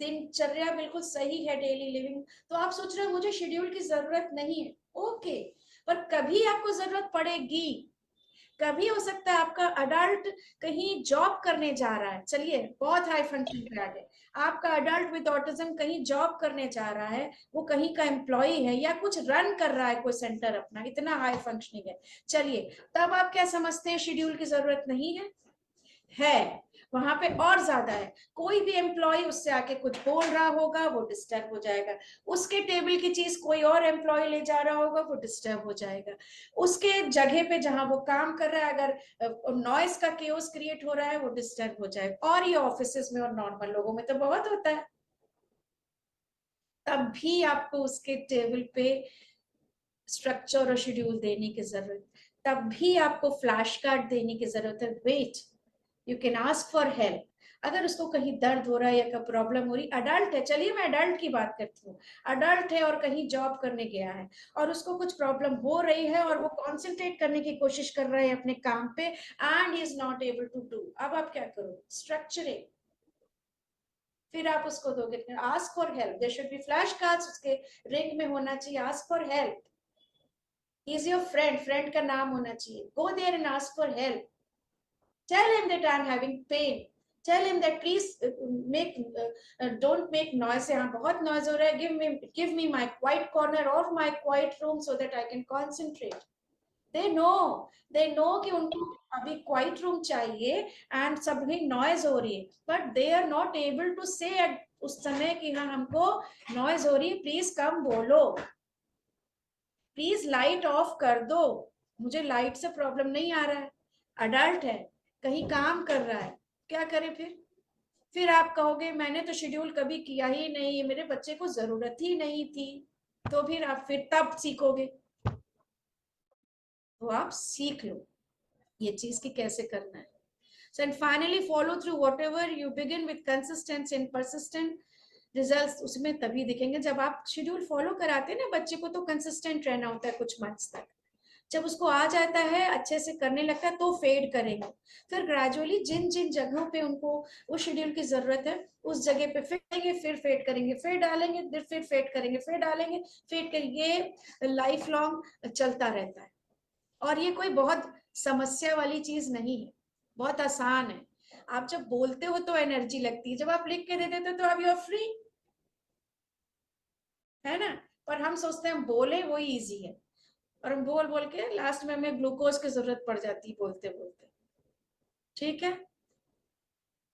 दिनचर्या बिल्कुल सही है, डेली लिविंग, तो आप सोच रहे हो मुझे शेड्यूल की जरूरत नहीं है, ओके, पर कभी आपको जरूरत पड़ेगी। कभी हो सकता है आपका अडल्ट कहीं जॉब करने जा रहा है, चलिए बहुत हाई फंक्शनिंग पे आ गए, आपका अडल्ट विद ऑटिज्म कहीं जॉब करने जा रहा है, वो कहीं का एम्प्लॉय है या कुछ रन कर रहा है कोई सेंटर अपना, इतना हाई फंक्शनिंग है, चलिए तब आप क्या समझते हैं शेड्यूल की जरूरत नहीं है, वहां पे और ज्यादा है, कोई भी एम्प्लॉय उससे आके कुछ बोल रहा होगा वो डिस्टर्ब हो जाएगा, उसके टेबल की चीज कोई और एम्प्लॉय ले जा रहा होगा वो डिस्टर्ब हो जाएगा, उसके जगह पे जहां वो काम कर रहा है अगर नॉइस का केओस क्रिएट हो रहा है वो डिस्टर्ब हो जाएगा, और ये ऑफिस में और नॉर्मल लोगों में तो बहुत होता है। तब भी आपको उसके टेबल पे स्ट्रक्चर और शेड्यूल देने की जरूरत, तब भी आपको फ्लैश कार्ड देने की जरूरत है। Wait, you can ask for help, अगर उसको कहीं दर्द हो रहा है या प्रॉब्लम हो रही, अडल्ट है, चलिए मैं अडल्ट की बात करती हूँ, अडल्ट है और कहीं जॉब करने गया है और उसको कुछ प्रॉब्लम हो रही है और वो कॉन्सेंट्रेट करने की कोशिश कर रहा है अपने काम पे, and he is not able to do, अब आप क्या करो, स्ट्रक्चरिंग, फिर आप उसको दोगे, ask for help, there should be flash cards उसके रिंग में होना चाहिए, ask for help, he is your friend, friend का नाम होना चाहिए, go there and ask for help, tell him that I am having pain, tell him that please make don't make noise, यहाँ बहुत noise हो रहा है, give me my quiet corner or my quiet room so that I can concentrate. they know कि उनको अभी क्वाइट रूम चाहिए एंड सभी नॉइज हो रही है, but they are not able to say उस समय कि हाँ हमको नॉइज हो रही है, प्लीज कम बोलो, प्लीज लाइट ऑफ कर दो, मुझे लाइट से प्रॉब्लम नहीं आ रहा है, अडल्ट है कहीं काम कर रहा है, क्या करे फिर आप कहोगे मैंने तो शेड्यूल कभी किया ही नहीं, मेरे बच्चे को जरूरत ही नहीं थी, तो फिर आप फिर तब सीखोगे, तो आप सीख लो ये चीज की कैसे करना है। So and finally follow through whatever you begin with consistency and persistent results उसमें तभी दिखेंगे जब आप शेड्यूल फॉलो कराते हैं ना बच्चे को, तो कंसिस्टेंट रहना होता है कुछ मंथ्स तक, जब उसको आ जाता है अच्छे से करने लगता है तो फेड करेंगे, फिर ग्रेजुअली जिन जिन जगहों पे उनको वो शेड्यूल की जरूरत है उस जगह पे फिर फेड करेंगे, फिर डालेंगे, फिर फेड करेंगे, फिर डालेंगे, फेड करेंगे, ये लाइफ लॉन्ग चलता रहता है, और ये कोई बहुत समस्या वाली चीज नहीं है, बहुत आसान है, आप जब बोलते हो तो एनर्जी लगती है, जब आप लिख के दे देते हो तो आप यू आर फ्री, है ना, पर हम सोचते हैं बोले वो इजी है, और हम बोल बोल के लास्ट में हमें ग्लूकोज की जरूरत पड़ जाती है बोलते बोलते। ठीक है,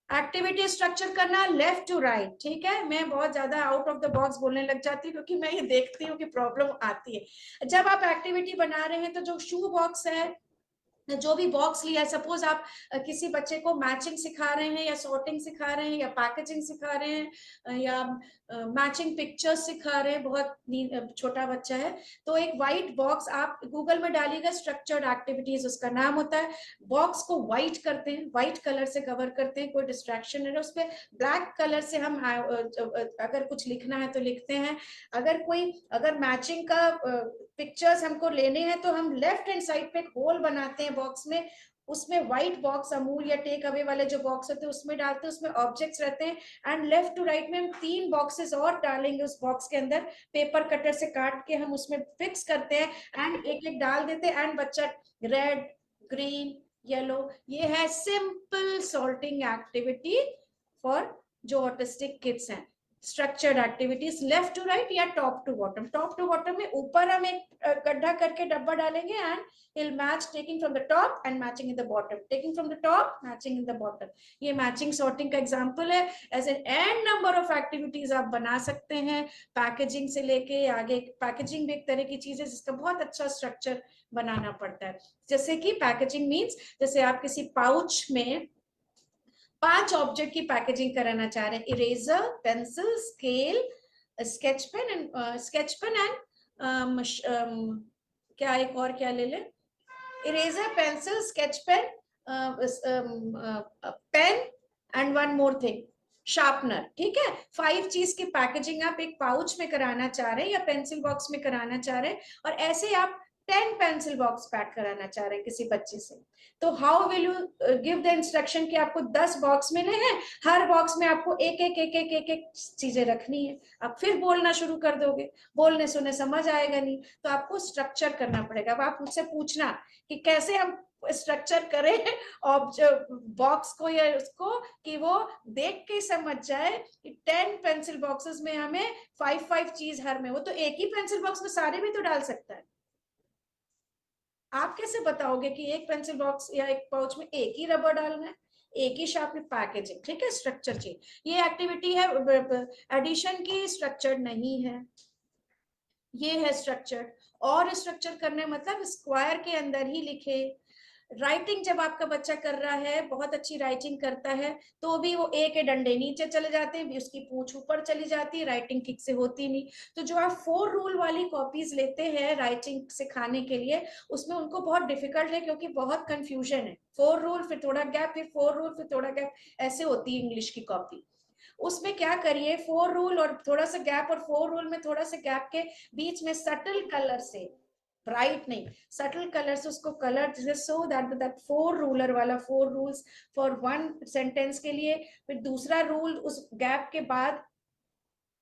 एक्टिविटी स्ट्रक्चर करना लेफ्ट टू राइट, ठीक है, मैं बहुत ज्यादा आउट ऑफ द बॉक्स बोलने लग जाती हूँ क्योंकि मैं ये देखती हूँ कि प्रॉब्लम आती है जब आप एक्टिविटी बना रहे हैं, तो जो शू बॉक्स है, जो भी बॉक्स लिया है, सपोज आप किसी बच्चे को मैचिंग सिखा रहे हैं या सॉर्टिंग सिखा रहे हैं या पैकेजिंग सिखा रहे हैं या मैचिंग पिक्चर्स सिखा रहे हैं, बहुत छोटा बच्चा है, तो एक व्हाइट बॉक्स आप गूगल में डालिएगा, स्ट्रक्चर्ड एक्टिविटीज उसका नाम होता है, बॉक्स को व्हाइट करते हैं, व्हाइट कलर से कवर करते हैं, कोई डिस्ट्रैक्शन नहीं है, उस पर ब्लैक कलर से हम अगर कुछ लिखना है तो लिखते हैं, अगर मैचिंग का पिक्चर्स हमको लेने हैं तो हम लेफ्ट हैंड साइड पे एक होल बनाते हैं बॉक्स में, उसमें व्हाइट बॉक्स अमूल या टेक अवे वाले जो बॉक्स होते हैं उसमें डालते हैं, उसमें ऑब्जेक्ट्स रहते हैं, एंड लेफ्ट टू राइट में हम 3 बॉक्सेस और डालेंगे उस बॉक्स के अंदर, पेपर कटर से काट के हम उसमें फिक्स करते हैं एंड एक एक डाल देते हैं, एंड बच्चा रेड, ग्रीन, येलो, ये है सिंपल सॉल्टिंग एक्टिविटी फॉर जो ऑटिस्टिक किड्स हैं। Structured activities left to right या top to bottom. Top to bottom में ऊपर हम एक गड्ढा करके डब्बा डालेंगे and he'll match taking from the top and matching in the bottom, taking from the top matching in the bottom। ये मैचिंग सॉर्टिंग का एग्जांपल है। ऐसे एन नंबर ऑफ एक्टिविटीज आप बना सकते हैं, पैकेजिंग से लेके आगे। पैकेजिंग भी एक तरह की चीज है जिसका बहुत अच्छा स्ट्रक्चर बनाना पड़ता है। जैसे कि पैकेजिंग मीन्स, जैसे आप किसी पाउच में 5 ऑब्जेक्ट की पैकेजिंग कराना चाह रहे हैं, eraser, pencil, scale, sketch pen and क्या एक और क्या ले ले, eraser, pencil, sketch pen, pen and one more thing, sharpener. ठीक है, 5 चीज की पैकेजिंग आप एक पाउच में कराना चाह रहे हैं या पेंसिल बॉक्स में कराना चाह रहे हैं, और ऐसे आप 10 पेंसिल बॉक्स पैक कराना चाह रहे हैं किसी बच्चे से। तो how will you give the instruction कि आपको 10 बॉक्स मिले हैं, हर बॉक्स में आपको एक एक एक एक एक एक चीजें रखनी है। आप फिर बोलना शुरू कर दोगे, बोलने से उन्हें समझ आएगा नहीं, तो आपको स्ट्रक्चर करना पड़ेगा। अब आप मुझसे पूछना कि कैसे हम स्ट्रक्चर करें बॉक्स को या उसको, कि वो देख के समझ जाए कि 10 पेंसिल बॉक्सेस में हमें 5 चीज हर में। वो तो एक ही पेंसिल बॉक्स में सारे भी तो डाल सकता है। आप कैसे बताओगे कि एक पेंसिल बॉक्स या एक पाउच में एक ही रबर डालना है, एक ही शार्पनर? पैकेजिंग। ठीक है, स्ट्रक्चर चाहिए। ये एक्टिविटी है एडिशन की, स्ट्रक्चर्ड नहीं है, ये है स्ट्रक्चर्ड। और स्ट्रक्चर करने मतलब स्क्वायर के अंदर ही लिखे। राइटिंग जब आपका बच्चा कर रहा है, बहुत अच्छी राइटिंग करता है, तो भी वो ए के डंडे नीचे चले जाते हैं, उसकी पूंछ ऊपर चली जाती है, राइटिंग ठीक से होती नहीं। तो जो आप 4 रूल वाली कॉपीज लेते हैं राइटिंग सिखाने के लिए, उसमें उनको बहुत डिफिकल्ट है क्योंकि बहुत कंफ्यूजन है। 4 रूल फिर थोड़ा गैप, फिर 4 रूल फिर थोड़ा गैप, ऐसे होती है इंग्लिश की कॉपी। उसमें क्या करिए, 4 रूल और थोड़ा सा गैप, और 4 रूल में थोड़ा सा गैप के बीच में सटल कलर से, ब्राइट नहीं, सटल कलर से उसको colour, so that that 4 ruler वाला 4 रूल्स फॉर 1 सेंटेंस के लिए, फिर दूसरा रूल उस गैप के बाद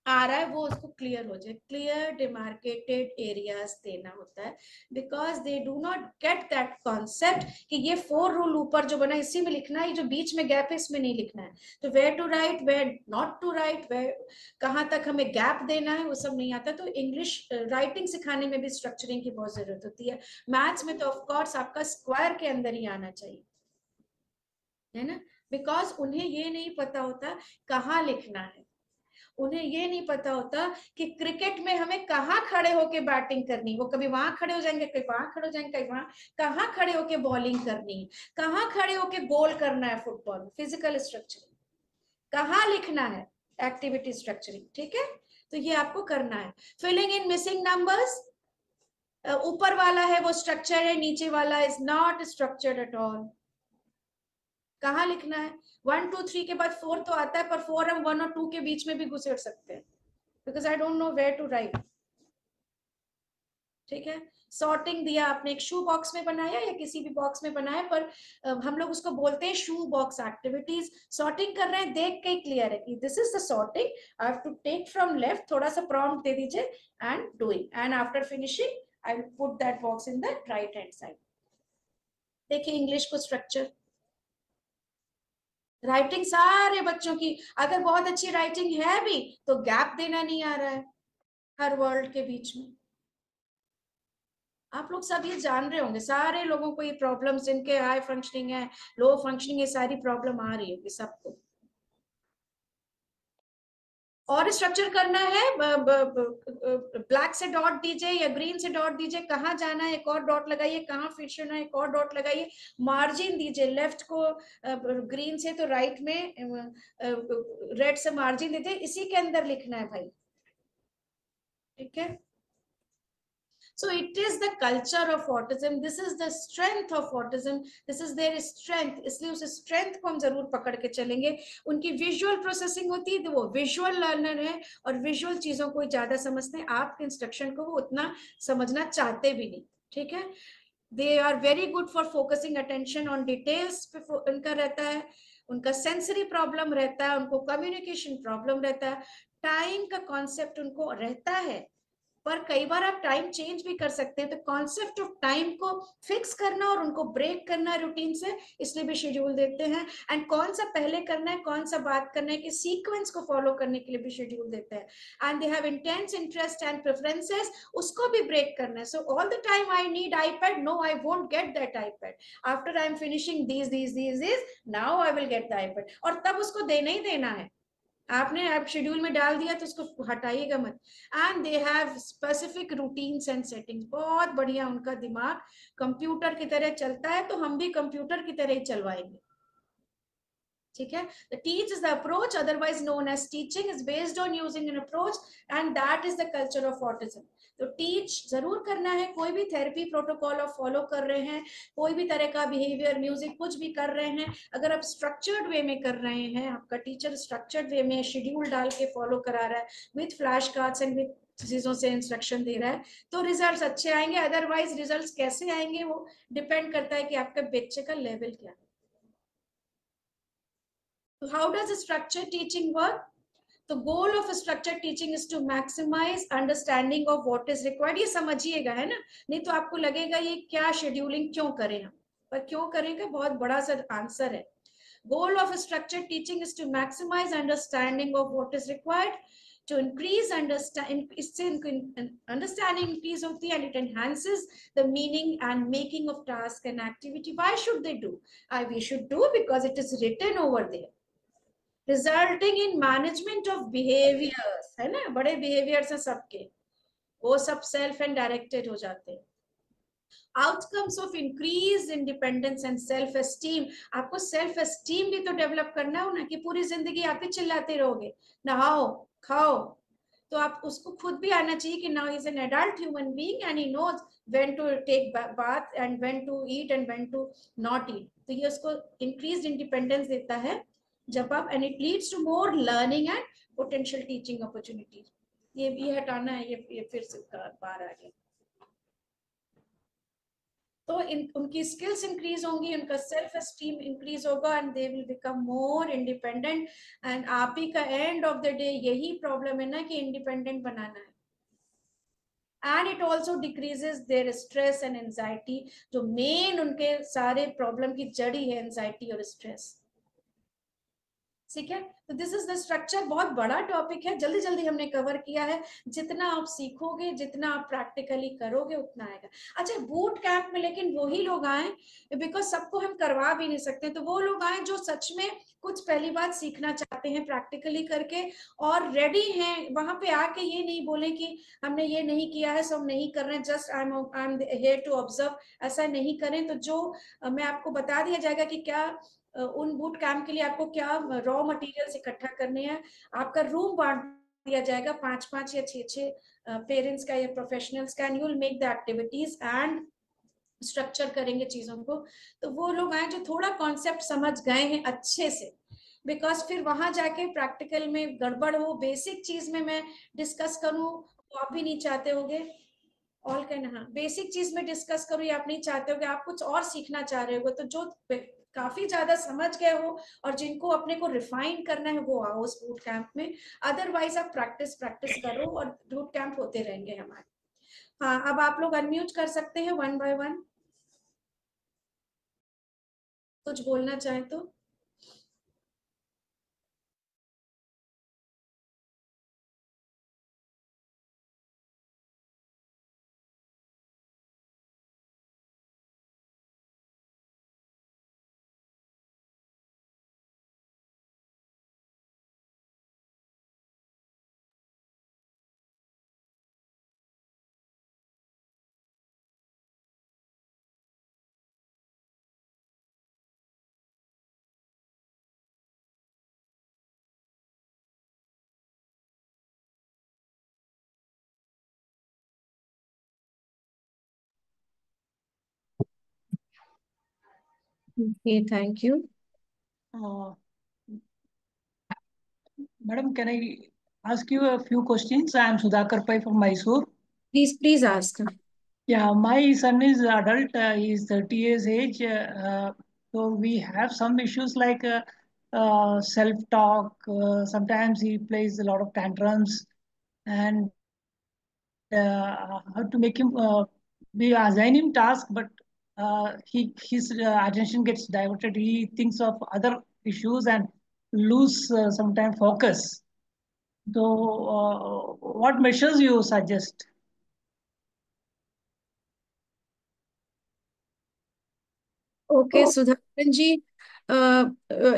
आ रहा है, वो उसको क्लियर हो जाए। क्लियर डिमार्केटेड एरियाज देना होता है, because they do not get that concept कि ये 4 रूल ऊपर जो बना इसी में लिखना है, जो बीच में गैप है इसमें नहीं लिखना है। तो where to write, where not to write, where कहाँ तक हमें गैप देना है, वो सब नहीं आता। तो इंग्लिश राइटिंग सिखाने में भी स्ट्रक्चरिंग की बहुत जरूरत होती है। मैथ्स में तो ऑफकोर्स आपका स्क्वायर के अंदर ही आना चाहिए, है ना, बिकॉज उन्हें ये नहीं पता होता कहाँ लिखना है। उन्हें ये नहीं पता होता कि क्रिकेट में हमें कहाँ खड़े होके बैटिंग करनी, वो कभी वहां खड़े हो जाएंगे, कभी वहां खड़े हो जाएंगे, कभी वहां, कहाँ खड़े होके बॉलिंग करनी है, कहाँ खड़े होके गोल करना है फुटबॉल, फिजिकल स्ट्रक्चरिंग, कहाँ लिखना है, एक्टिविटी स्ट्रक्चरिंग। ठीक है, तो ये आपको करना है। फिलिंग इन मिसिंग नंबर्स, ऊपर वाला है वो स्ट्रक्चर है, नीचे वाला is not structured at all. कहाँ लिखना है, 1 2 3 के बाद 4 तो आता है, पर 4 हम 1 और 2 के बीच में भी घुसेड़ सकते हैं, because I don't know where to write. ठीक है, सॉर्टिंग दिया आपने, एक शू बॉक्स में बनाया या किसी भी बॉक्स में बनाया, पर हम लोग उसको बोलते हैं शू बॉक्स एक्टिविटीज। सॉर्टिंग कर रहे हैं, देख के क्लियर है कि this is the sorting, I have to take from left, थोड़ा सा प्रॉम्प्ट दे दीजिए and doing, and after finishing I will put that box in the right hand side. देखिए इंग्लिश को स्ट्रक्चर, राइटिंग सारे बच्चों की अगर बहुत अच्छी राइटिंग है भी, तो गैप देना नहीं आ रहा है हर वर्ड के बीच में। आप लोग सब ये जान रहे होंगे, सारे लोगों को ये प्रॉब्लम्स, जिनके हाई फंक्शनिंग है, लो फंक्शनिंग, ये सारी प्रॉब्लम आ रही होगी सबको। और स्ट्रक्चर करना है, ब्लैक से डॉट दीजिए या ग्रीन से डॉट दीजिए, कहाँ जाना है एक और डॉट लगाइए, कहाँ फिर करना है एक और डॉट लगाइए, मार्जिन दीजिए, लेफ्ट को ग्रीन से तो राइट में रेड से मार्जिन दीजिए, इसी के अंदर लिखना है भाई। ठीक है, so it is the culture of autism, this is the strength of autism, this is their strength, इसलिए उस strength को हम जरूर पकड़ के चलेंगे। उनकी विजुअल प्रोसेसिंग होती है, तो वो विजुअल लर्नर है और विजुअल चीजों को ज्यादा समझते हैं, आपके इंस्ट्रक्शन को वो उतना समझना चाहते भी नहीं। ठीक है, they are very good for focusing attention on details पे उनका रहता है, उनका सेंसरी प्रॉब्लम रहता है, उनको कम्युनिकेशन प्रॉब्लम रहता है, टाइम का कॉन्सेप्ट उनको रहता है, पर कई बार आप टाइम चेंज भी कर सकते हैं। तो कॉन्सेप्ट ऑफ टाइम को फिक्स करना और उनको ब्रेक करना रूटीन से, इसलिए भी शेड्यूल देते हैं। एंड कौन सा पहले करना है, कौन सा बात करना है, कि सीक्वेंस को फॉलो करने के लिए भी शेड्यूल देते हैं। And they have intense interest and preferences, उसको भी ब्रेक करना है। So all the time I need iPad, no I won't get that iPad, after I am finishing these now I will get the iPad, और तब उसको देना ही देना है। आपने ऐप शेड्यूल में डाल दिया तो उसको हटाइएगा मत। And they have specific routines and settings, बहुत बढ़िया, उनका दिमाग कंप्यूटर की तरह चलता है, तो हम भी कंप्यूटर की तरह ही चलवाएंगे। ठीक है, the teach is the approach otherwise known as teaching is based on using an approach and that is the culture of autism। तो टीच जरूर करना है, कोई भी थेरेपी प्रोटोकॉल आप फॉलो कर रहे हैं, कोई भी तरह का बिहेवियर म्यूजिक कुछ भी कर रहे हैं, अगर आप स्ट्रक्चर्ड वे में कर रहे हैं, आपका टीचर स्ट्रक्चर्ड वे में शेड्यूल डाल के फॉलो करा रहा है with flash cards and with चीजों से इंस्ट्रक्शन दे रहा है, तो रिजल्ट्स अच्छे आएंगे। अदरवाइज रिजल्ट्स कैसे आएंगे वो डिपेंड करता है कि आपके बच्चे का लेवल क्या है। So how does structured teaching work? The goal of structured teaching is to maximize understanding of what is required। ये समझिएगा, है ना, नहीं तो आपको लगेगा ये क्या शेड्यूलिंग क्यों करें हम, पर क्यों करेंगे, बहुत बड़ा सा आंसर है। Goal of structured teaching is to maximize understanding of what is required to increase understanding increase होती है and it enhances the meaning and making of task and activity। Why should they do? We should do because it is written over there, resulting in management of behaviours, है ना, बड़े बिहेवियर्स हैं सबके, वो सब सेल्फ एंड डायरेक्टेड हो जाते हैं। Outcomes of increase independence and self esteem, आपको सेल्फ एस्टीम भी तो डेवलप करना हो ना, कि पूरी जिंदगी आप ही चिल्लाते रहोगे, नहाओ खाओ, तो आप उसको खुद भी आना चाहिए कि now is an adult human being and he knows when to take bath and when to eat and when to not eat. तो ये उसको इंक्रीज इंडिपेंडेंस देता है जब आप, and it leads to more learning and potential teaching opportunities. ये भी हटाना है, ये फिर से बाहर आ गया। तो उनकी स्किल्स इंक्रीज होंगी, उनका सेल्फ एस्टीम इंक्रीज होगा and they will become more independent. And आप ही का एंड ऑफ द डे यही प्रॉब्लम है ना, कि इंडिपेंडेंट बनाना है। And it also decreases their stress and anxiety, जो मेन उनके सारे प्रॉब्लम की जड़ी है, एंजाइटी और स्ट्रेस। ठीक है, तो दिस इज द स्ट्रक्चर। बहुत बड़ा टॉपिक है, जल्दी जल्दी हमने कवर किया है। जितना आप सीखोगे, जितना आप प्रैक्टिकली करोगे, उतना आएगा। अच्छा, बूट कैंप में लेकिन वही लोग आए, बिकॉज सबको हम करवा भी नहीं सकते, तो वो लोग आए जो सच में कुछ पहली बात सीखना चाहते हैं प्रैक्टिकली करके और रेडी हैं वहां पे आके, ये नहीं बोले कि हमने ये नहीं किया है सो हम नहीं कर रहे हैं, just I am here to observe, ऐसा नहीं करें। तो जो मैं आपको बता दिया जाएगा कि क्या उन बूट कैंप के लिए आपको क्या रॉ मटेरियल्स इकट्ठा करने हैं। आपका रूम बांट दिया जाएगा 5-5 या 6-6 पेरेंट्स का या प्रोफेशनल्स का, and you will make the activities and structure करेंगे चीजों को। तो वो लोग आए जो थोड़ा कॉन्सेप्ट समझ गए हैं अच्छे से, बिकॉज फिर वहां जाके प्रैक्टिकल में गड़बड़ हो, बेसिक चीज में मैं डिस्कस करूं तो आप भी नहीं चाहते होगे, ऑल कैन, हाँ, बेसिक चीज में डिस्कस करूँ या आप नहीं चाहते हो कि आप कुछ और सीखना चाह रहे हो, तो जो काफी ज्यादा समझ गए हो और जिनको अपने को रिफाइन करना है वो आओ उस बूट कैंप में। अदरवाइज आप प्रैक्टिस प्रैक्टिस करो और बूट कैंप होते रहेंगे हमारे। हाँ, अब आप लोग अनम्यूट कर सकते हैं वन बाय वन, कुछ बोलना चाहे तो। Okay, thank you. Uh, Madam, can I ask you a few questions? I am Sudhakar Pai from Mysore. Please ask. Yeah, my son is adult. He is 30 years age. So we have some issues like self-talk. Sometimes he plays a lot of tantrums, and how to make him, we assign him task, but his attention gets diverted. He thinks of other issues and lose sometimes focus. So, what measures you suggest? Okay, Sudharan ji,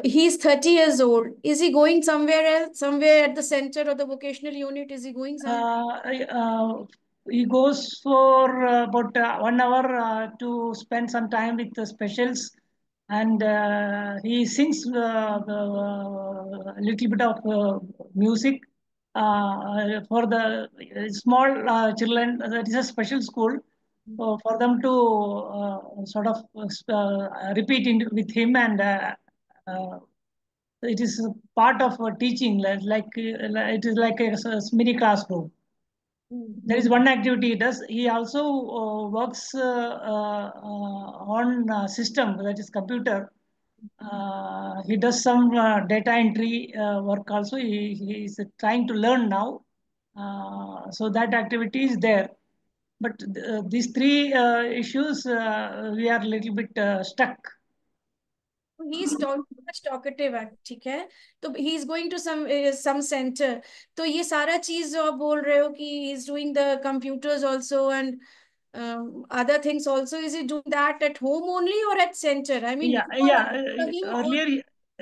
he's 30 years old. Is he going somewhere else, somewhere at the center or the vocational unit? Is he going somewhere? He goes for about 1 hour to spend some time with the specials, and he sings a little bit of music for the small children. That is a special school. So for them to sort of repeat with him, and it is a part of teaching, it is like a mini classroom. There is one activity he does. He also works on system, that is computer. He does some data entry work also. He is trying to learn now. So that activity is there. But these three issues, we are a little bit stuck. He is much talkative है, ठीक है, तो he is going to some centre, तो ये सारा चीज जो आप बोल रहे हो कि he is doing the computers also and other things also, is he doing that at home only or at center? I mean, Yeah, you are yeah. after him or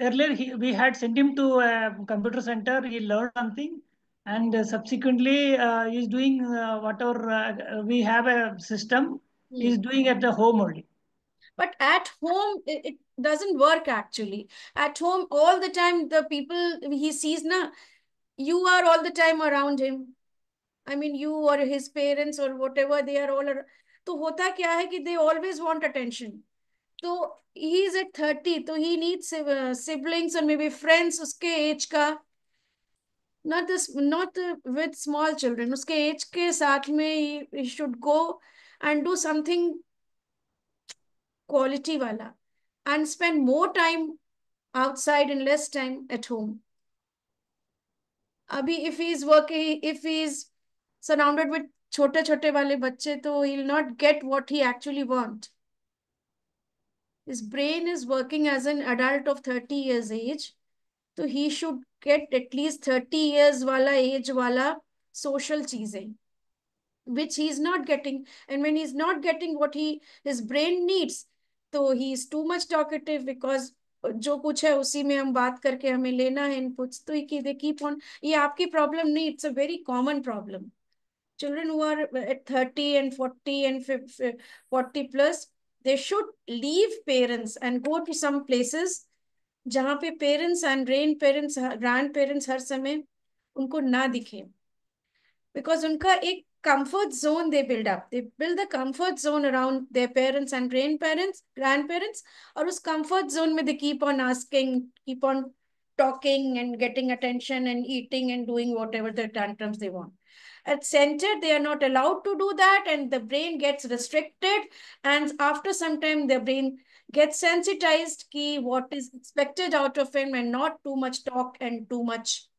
Earlier we had sent him to a computer center. He learned something, and subsequently he's doing whatever we have a system. He's doing at the home only. but at home it doesn't work actually. At home all the time the people he sees na, you are all the time around him. I mean, you or his parents or whatever, they are all तो होता क्या है कि they always want attention. तो he is at 30, तो he needs siblings or maybe friends उसके age का, not with small children, उसके age के साथ में he should go and do something quality वाला and spend more time outside and less time at home. अभी if he is working, if he is surrounded with छोटे छोटे वाले बच्चे, तो he will not get what he actually want. His brain is working as an adult of 30 years age, तो he should get at least 30 years वाला age वाला social चीजें, which he is not getting. And when he is not getting what his brain needs, तो he is too much talkative, because जो कुछ है उसी में हम बात करके हमें लेना है इनपुट्स, तो दे कीप ऑन. ये आपकी प्रॉब्लम नहीं, it's a very common problem. Children who are at 30 and 40 and 40 plus, they should leave parents and go to some places जहाँ पे पेरेंट्स एंड ग्रैंड पेरेंट्स हर समय उनको ना दिखे, बिकॉज उनका एक comfort zone they build the comfort zone around their parents and grandparents, और उस comfort zone में they keep on asking, keep on talking and getting attention and eating and doing whatever the tantrums they want. At center they are not allowed to do that, and the brain gets restricted, and after some time the brain gets sensitized ki what is expected out of him, and not too much talk and too much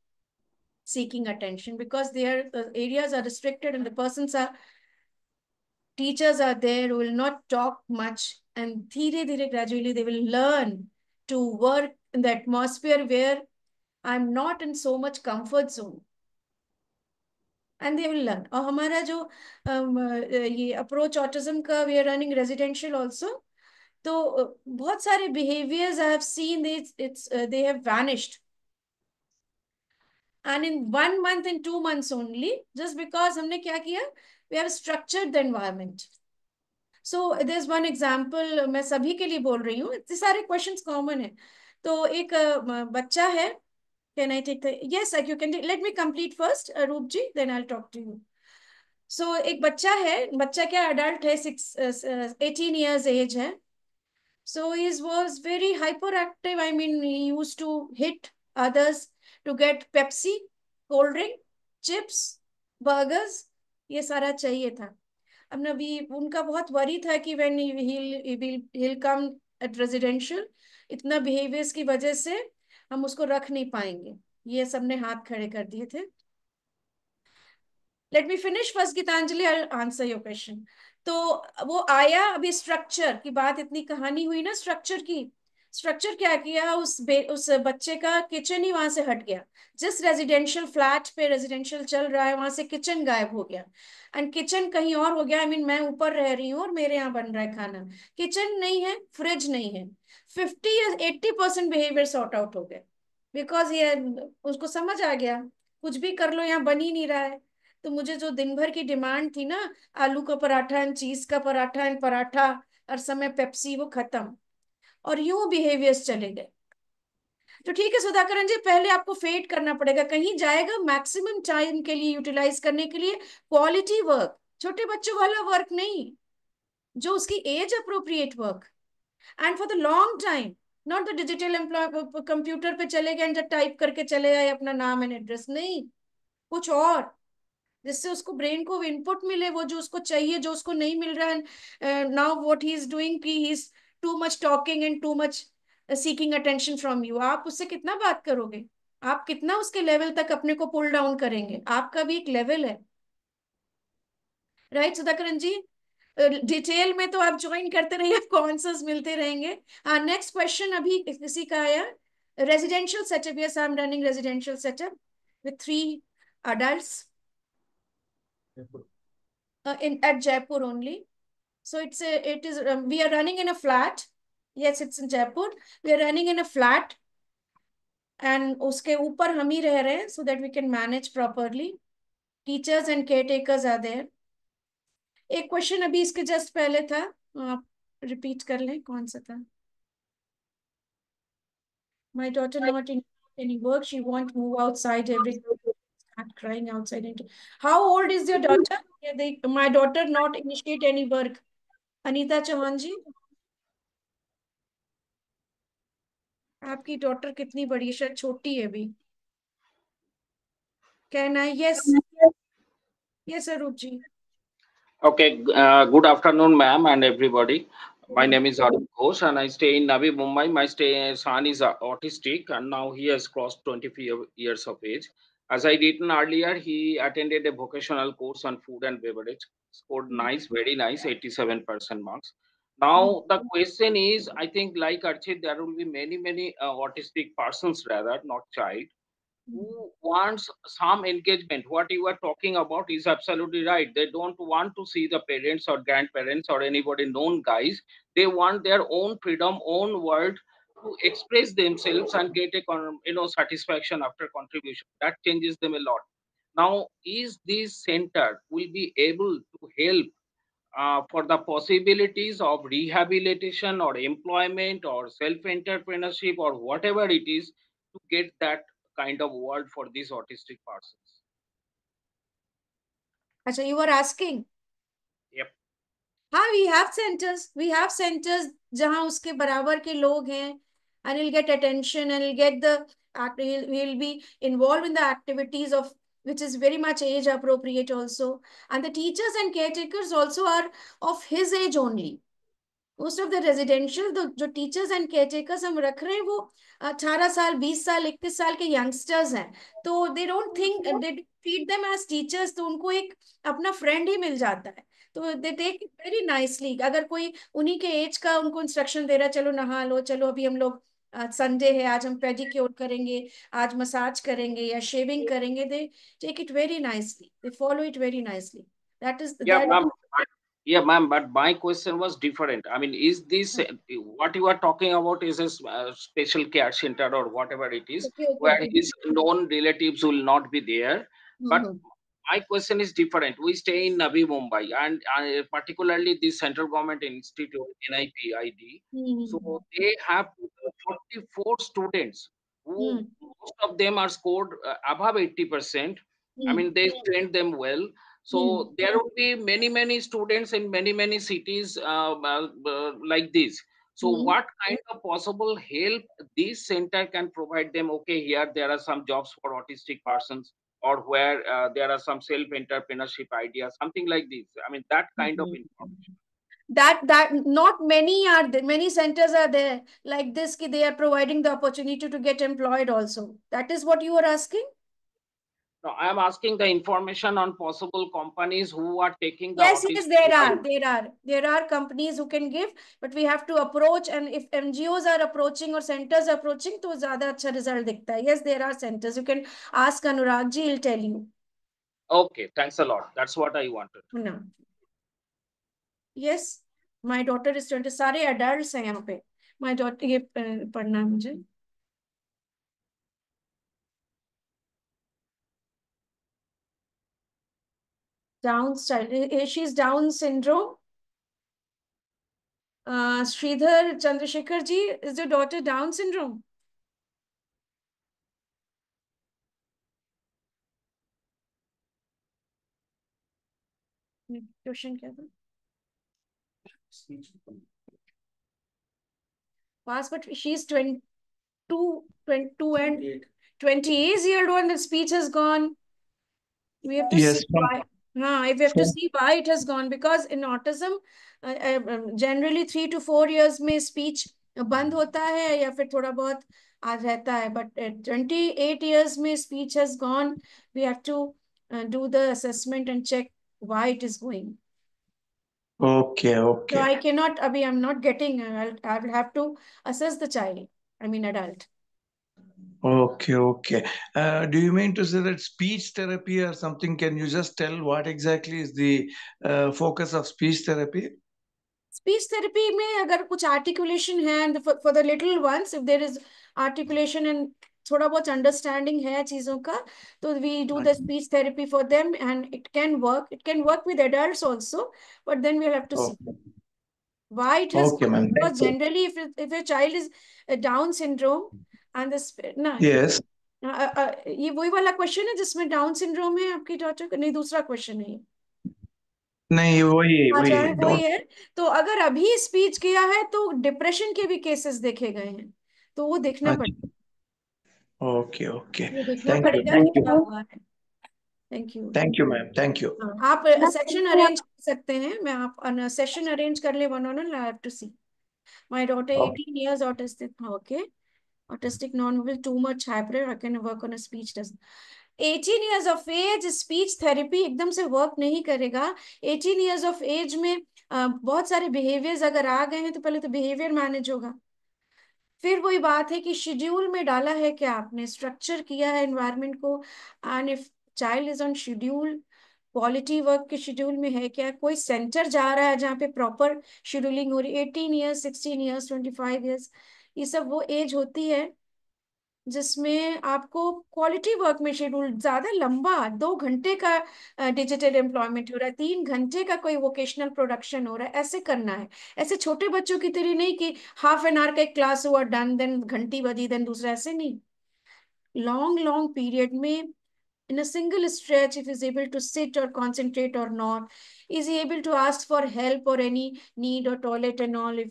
seeking attention, because their areas are restricted and the persons are teachers are there who will not talk much, and dheere dheere gradually they will learn to work in the atmosphere where I'm not in so much comfort zone, and they will learn. और हमारा जो ये अप्रोच ऑटिज्म का we are running residential also, तो बहुत सारे behaviours I have seen it's they have vanished, and in 1 month and 2 months only, just because हमने क्या किया, we have structured the environment. So there's one example, मैं सभी के लिए बोल रही हूँ, इतने सारे questions common है. तो एक बच्चा है, can I take the, yes you can take, let me complete first रूप जी, then I'll talk to you. So एक बच्चा है, बच्चा क्या adult है, 18 years age है. So he was very hyperactive. I mean, he used to hit others to get Pepsi, cold drink, chips, burgers. ये सारा चाहिए था. अब ना भी उनका बहुत वरी था कि when he'll come at residential, इतना behaviors की वजह से हम उसको रख नहीं पाएंगे. ये सबने हाथ खड़े कर दिए थे. Let me finish first Geetanjali, I answer your question. तो वो आया, अभी स्ट्रक्चर की बात, इतनी कहानी हुई ना स्ट्रक्चर की। स्ट्रक्चर क्या किया, उस बच्चे का किचन ही वहां से हट गया। जिस रेजिडेंशियल फ्लैट पे रेजिडेंशियल चल रहा है वहां से किचन गायब हो गया। एंड किचन कहीं और हो गया। आई मीन मैं ऊपर रह रही हूँ और मेरे यहाँ बन रहा है खाना, किचन नहीं है, फ्रिज नहीं है। 50 या 80% बिहेवियर सॉर्ट आउट हो गए। बिकॉज ये उसको समझ आ गया, कुछ भी कर लो यहाँ बन ही नहीं रहा है। तो मुझे जो दिन भर की डिमांड थी ना, आलू का पराठा एंड चीज का पराठा एंड पराठा, हर समय पेप्सी, वो खत्म। और यूं बिहेवियर्स चले गए। तो ठीक है सुधाकरन जी, पहले आपको फेड करना पड़ेगा, कहीं जाएगा मैक्सिमम टाइम के लिए यूटिलाइज करने के लिए क्वालिटी वर्क, छोटे बच्चों वाला वर्क नहीं, जो उसकी age appropriate work, and for the long time. Not the digital employ, computer पे चले गए एंड टाइप करके चले आए अपना नाम एंड एड्रेस, नहीं, कुछ और, जिससे उसको ब्रेन को इनपुट मिले, वो जो उसको चाहिए, जो उसको नहीं मिल रहा है। Now what he is doing कि he is too much talking and too much seeking attention from you. आप उससे कितना बात करोगे, आप कितना उसके लेवल तक अपने को पुल डाउन करेंगे, आपका भी एक लेवल है। राइट सुधाकरन जी, डिटेल में तो आप ज्वाइन करते रहिए, आपको आंसर्स मिलते रहेंगे। नेक्स्ट क्वेश्चन अभी किसी का आया, residential setup, yes I am running residential setup with 3 adults in at Jaipur only. So it is we are running in a flat. Yes, it's in Jaipur. We are running in a flat and उसके ऊपर हम ही रह रहे हैं so that we can manage properly. Teachers and caretakers are there. एक क्वेश्चन अभी इसके जस्ट पहले था, आप रिपीट कर लें, कौन सा था? My daughter not in any work. She won't move outside every start crying outside. How old is your daughter? Yeah, my daughter not initiate any work. Anita Chauhan जी, आपकी डॉटर कितनी बड़ी है? शायद छोटी है अभी। Can I? Yes, yes Arup ji. Okay, good afternoon, ma'am, and everybody. My name is Arup Ghosh, and I stay in Navi Mumbai. My son is autistic, and now he has crossed 24 years of age. As I written earlier, he attended a vocational course on food and beverage, scored nice, very nice, 87% marks. Now the question is, I think like Archit, there will be many autistic persons rather, not child, who wants some engagement. What you are talking about is absolutely right. They don't want to see the parents or grandparents or anybody known guys. They want their own freedom, own world to express themselves and get a satisfaction after contribution. That changes them a lot. Now, is this center will be able to help for the possibilities of rehabilitation or employment or self entrepreneurship or whatever it is to get that kind of world for these autistic persons. अच्छा, you were asking? Yep. हाँ, we have centers जहाँ उसके बराबर के लोग हैं, and he'll get attention and he'll be involved in the activities of which is very much age appropriate also, and the teachers and caretakers also are of his age only. Most of the residential जो टीचर्स एंड केयरटेकर्स हम रख रहे हैं वो 18 साल, 20 साल, 21 साल के यंगस्टर्स हैं। तो they don't think, they treat them as teachers, तो उनको एक अपना फ्रेंड ही मिल जाता है। तो they take it very nicely. अगर कोई उन्हीं के एज का उनको इंस्ट्रक्शन दे रहा है, चलो नहा लो, चलो अभी हम लोग संडे है, आज हम पेडिक्योर करेंगे, आज मसाज करेंगे या शेविंग करेंगे, they take it very nicely, they follow it very nicely. That is Yeah, that. ma'am. Yeah, ma'am. But my question was different. I mean, is this what you are talking about? Is a special care center or whatever it is, okay okay where okay. his known relatives will not be there? But my question is different. We stay in Navi Mumbai, and particularly the central government institute NIPID. So they have 44 students who most of them are scored above 80%. I mean, they trained them well. So there will be many students in many cities like this. So what kind of possible help this center can provide them? Okay, here there are some jobs for autistic persons, or where there are some self entrepreneurship ideas, something like this. I mean, that kind of information. That not many are there, many centers are there like this ki they are providing the opportunity to get employed also. That is what you are asking? No, I am asking the information on possible companies who are taking the Yes, autistic there are companies who can give, but we have to approach, and if NGOs are approaching or centers are approaching, तो ज़्यादा अच्छा result दिखता है. Yes, there are centers. You can ask Anurag ji, he'll tell you. Okay, thanks a lot. That's what I wanted. No. Yes, my daughter is 20. सारे adults हैं यहाँ पे. My daughter, ये पढ़ना है मुझे. Down's child. She's Down syndrome. Sridhar Chandrasekhar ji, is your daughter Down syndrome? Question क्या था? Pass, but she's 22 and 20 years old, and the speech has gone. We have to Yes, see why. If we have to see why it has gone, because in autism, generally 3 to 4 years में speech बंद होता है या फिर थोड़ा बहुत आ रहता है, but 28 years में speech has gone. We have to do the assessment and check why it is going. okay, So okay, I cannot, abhi I'm not getting, I will have to assess the child, I mean adult. okay. Do you mean to say that speech therapy or something? Can you just tell what exactly is the focus of speech therapy? Speech therapy में अगर कुछ articulation है, and for the little ones, if there is articulation and थोड़ा बहुत understanding है चीजों का, तो we do the speech therapy for them, and it can work. It can work with adults also, but then we'll have to see why it has. Okay, ma'am. Because generally, if a child is a Down syndrome and this ना Yes. ये वही वाला क्वेश्चन है जिसमें डाउन सिंड्रोम है आपकी डॉटर का? नहीं, दूसरा क्वेश्चन है. नहीं, वही अच्छा, वही वही है. तो अगर अभी स्पीच किया है तो डिप्रेशन के भी केसेस देखे गए हैं, तो वो देखना पड़ेगा. ओके. वो देखना थैंक यू, पड़ेगा थैंक कि क्या यू, हुआ है. Thank you. Thank you ma'am, thank you. आप सेशन अरेंज कर सकते हैं. मैं आप सेशन अरेंज कर ले one on one. I have to see my daughter 18 years autistic. Okay, autistic non-verbal, too much hyper. I can work on a speech test. 18 years of age speech therapy एकदम से वर्क नहीं करेगा. 18 years of age में बहुत सारे बिहेवियर्स अगर आ गए हैं तो पहले तो बिहेवियर मैनेज होगा. फिर वही बात है कि शेड्यूल में डाला है क्या आपने, स्ट्रक्चर किया है एनवायरनमेंट को, and if child is on schedule, quality work के शेड्यूल में है क्या, कोई सेंटर जा रहा है जहाँ पे प्रॉपर शेड्यूलिंग हो रही. 18 years, 16 years, 25 years, ये सब वो एज होती है जिसमें आपको क्वालिटी वर्क में शेड्यूल, ज्यादा लंबा 2 घंटे का डिजिटल एम्प्लॉयमेंट हो रहा है, 3 घंटे का कोई वोकेशनल प्रोडक्शन हो रहा है, ऐसे करना है. ऐसे छोटे बच्चों की तरह नहीं कि हाफ एन आवर का एक क्लास हुआ, डन, देन घंटी बजी, देन दूसरा, ऐसे नहीं. लॉन्ग लॉन्ग पीरियड में, in a single stretch, if he's able to sit or concentrate or not, is he able to ask for help or any need or toilet and all, if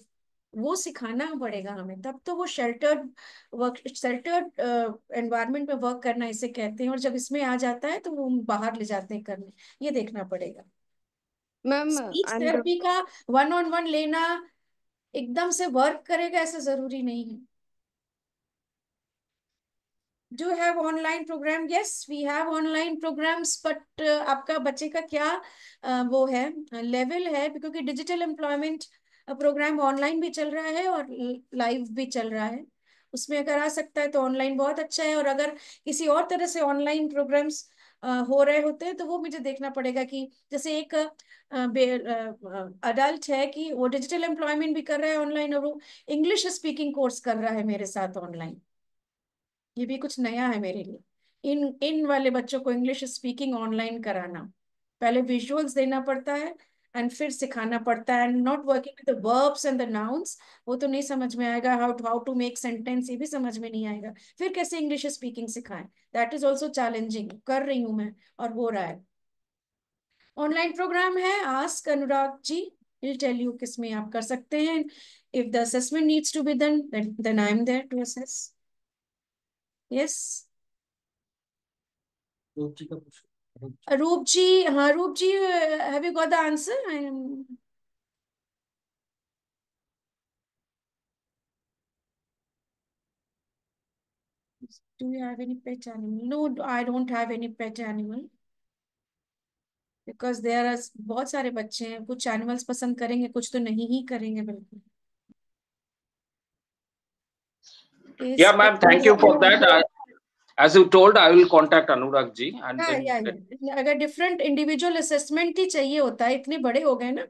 वो सिखाना पड़ेगा हमें, तब तो वो शेल्टर्ड एनवायरनमेंट में वर्क करना इसे कहते हैं. और जब इसमें आ जाता है तो वो बाहर ले जाते हैं करने. ये देखना पड़ेगा. मैम स्पीच थेरेपी का वन ऑन वन लेना एकदम से वर्क करेगा ऐसा जरूरी नहीं है. Do you have online program? Yes, we have online programs, but आपका बच्चे का क्या वो है, लेवल है, क्योंकि डिजिटल एम्प्लॉयमेंट प्रोग्राम ऑनलाइन भी चल रहा है और लाइव भी चल रहा है. उसमें अगर आ सकता है तो ऑनलाइन बहुत अच्छा है, और अगर किसी और तरह से ऑनलाइन प्रोग्राम्स हो रहे होते हैं तो वो मुझे देखना पड़ेगा कि जैसे एक अडल्ट है कि वो डिजिटल एम्प्लॉयमेंट भी कर रहा है ऑनलाइन, और वो इंग्लिश स्पीकिंग कोर्स कर रहा है मेरे साथ ऑनलाइन. ये भी कुछ नया है मेरे लिए. इन वाले बच्चों को इंग्लिश स्पीकिंग ऑनलाइन कराना, पहले विजुअल्स देना पड़ता है एंड फिर सिखाना पड़ता है, and not working with the verbs and the nouns. वो तो नहीं समझ में आएगा. हाउ टू मेक सेंटेंस, ये भी समझ में नहीं आएगा. फिर कैसे इंग्लिश स्पीकिंग सिखाएं, दैट इज ऑल्सो चैलेंजिंग. कर रही हूँ मैं, और हो रहा है. ऑनलाइन प्रोग्राम है, ask Anurag ji, will tell you किसमें आप कर सकते हैं. If the assessment needs to be done, then I am there to assess. Yes. Roop जी, हाँ रूप जी, have you got the answer? I am. Do you have any pet animal? No, I don't have any pet animal. Because there are बहुत सारे बच्चे हैं, कुछ एनिमल्स पसंद करेंगे, कुछ तो नहीं ही करेंगे बिल्कुल. Yeah, ma'am, thank you for that. As you told, I will contact Anurag ji and then या अगर डिफरेंट इंडिविजुअल असेसमेंट ही चाहिए होता है, इतने बड़े हो गए ना,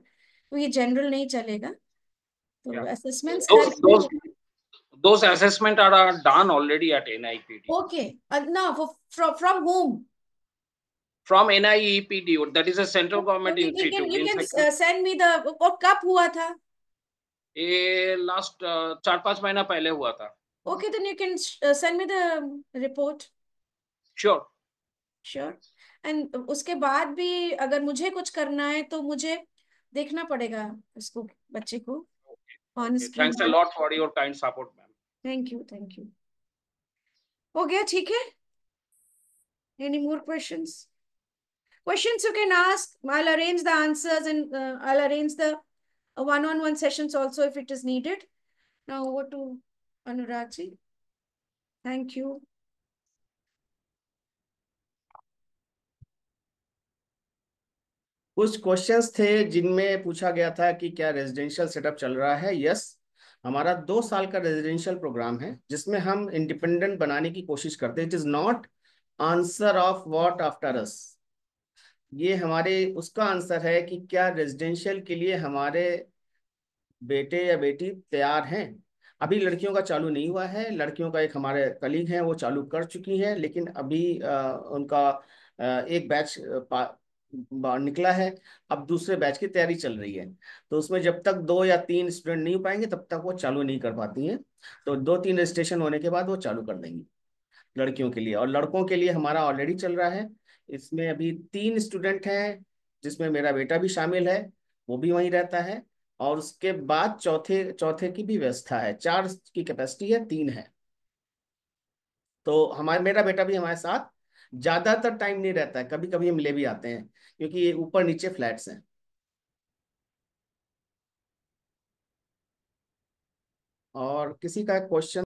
तो ये जनरल नहीं चलेगा. तो Yeah. Assessments those assessment are done already at NIEPD. Okay. No, from whom? From NIEPD, that is a central government Okay, institute. you can send me the. और कब हुआ था? ये लास्ट 4-5 महीना पहले हुआ था. Okay, then you can send me the report. Sure. Sure. And उसके बाद भी अगर मुझे कुछ करना है तो मुझे देखना पड़ेगा इसको, बच्चे को. Okay. Thanks a lot for your kind support, ma'am. Thank you. हो गया, ठीक है? Any more questions? Questions you can ask. I'll arrange the answers and I'll arrange the one-on-one sessions also if it is needed. Now over to Anurag ji. Thank you. कुछ क्वेश्चंस थे जिनमें पूछा गया था कि क्या रेजिडेंशियल सेटअप चल रहा है. यस, हमारा 2 साल का रेजिडेंशियल प्रोग्राम है जिसमें हम इंडिपेंडेंट बनाने की कोशिश करते हैं. It is not answer of what after us. ये हमारे उसका आंसर है कि क्या रेजिडेंशियल के लिए हमारे बेटे या बेटी तैयार हैं. अभी लड़कियों का चालू नहीं हुआ है. लड़कियों का एक हमारे कलीग हैं, वो चालू कर चुकी हैं, लेकिन अभी उनका एक बैच निकला है. अब दूसरे बैच की तैयारी चल रही है. तो उसमें जब तक 2 या 3 स्टूडेंट नहीं हो पाएंगे तब तक वो चालू नहीं कर पाती हैं. तो 2-3 रजिस्ट्रेशन होने के बाद वो चालू कर देंगी लड़कियों के लिए. और लड़कों के लिए हमारा ऑलरेडी चल रहा है. इसमें अभी 3 स्टूडेंट हैं जिसमें मेरा बेटा भी शामिल है, वो भी वहीं रहता है. और उसके बाद चौथे की भी व्यवस्था है. 4 की कैपेसिटी है, 3 है. तो मेरा बेटा भी हमारे साथ ज्यादातर टाइम नहीं रहता है. कभी कभी हम ले भी आते हैं क्योंकि ये ऊपर नीचे फ्लैट्स हैं. और किसी का क्वेश्चन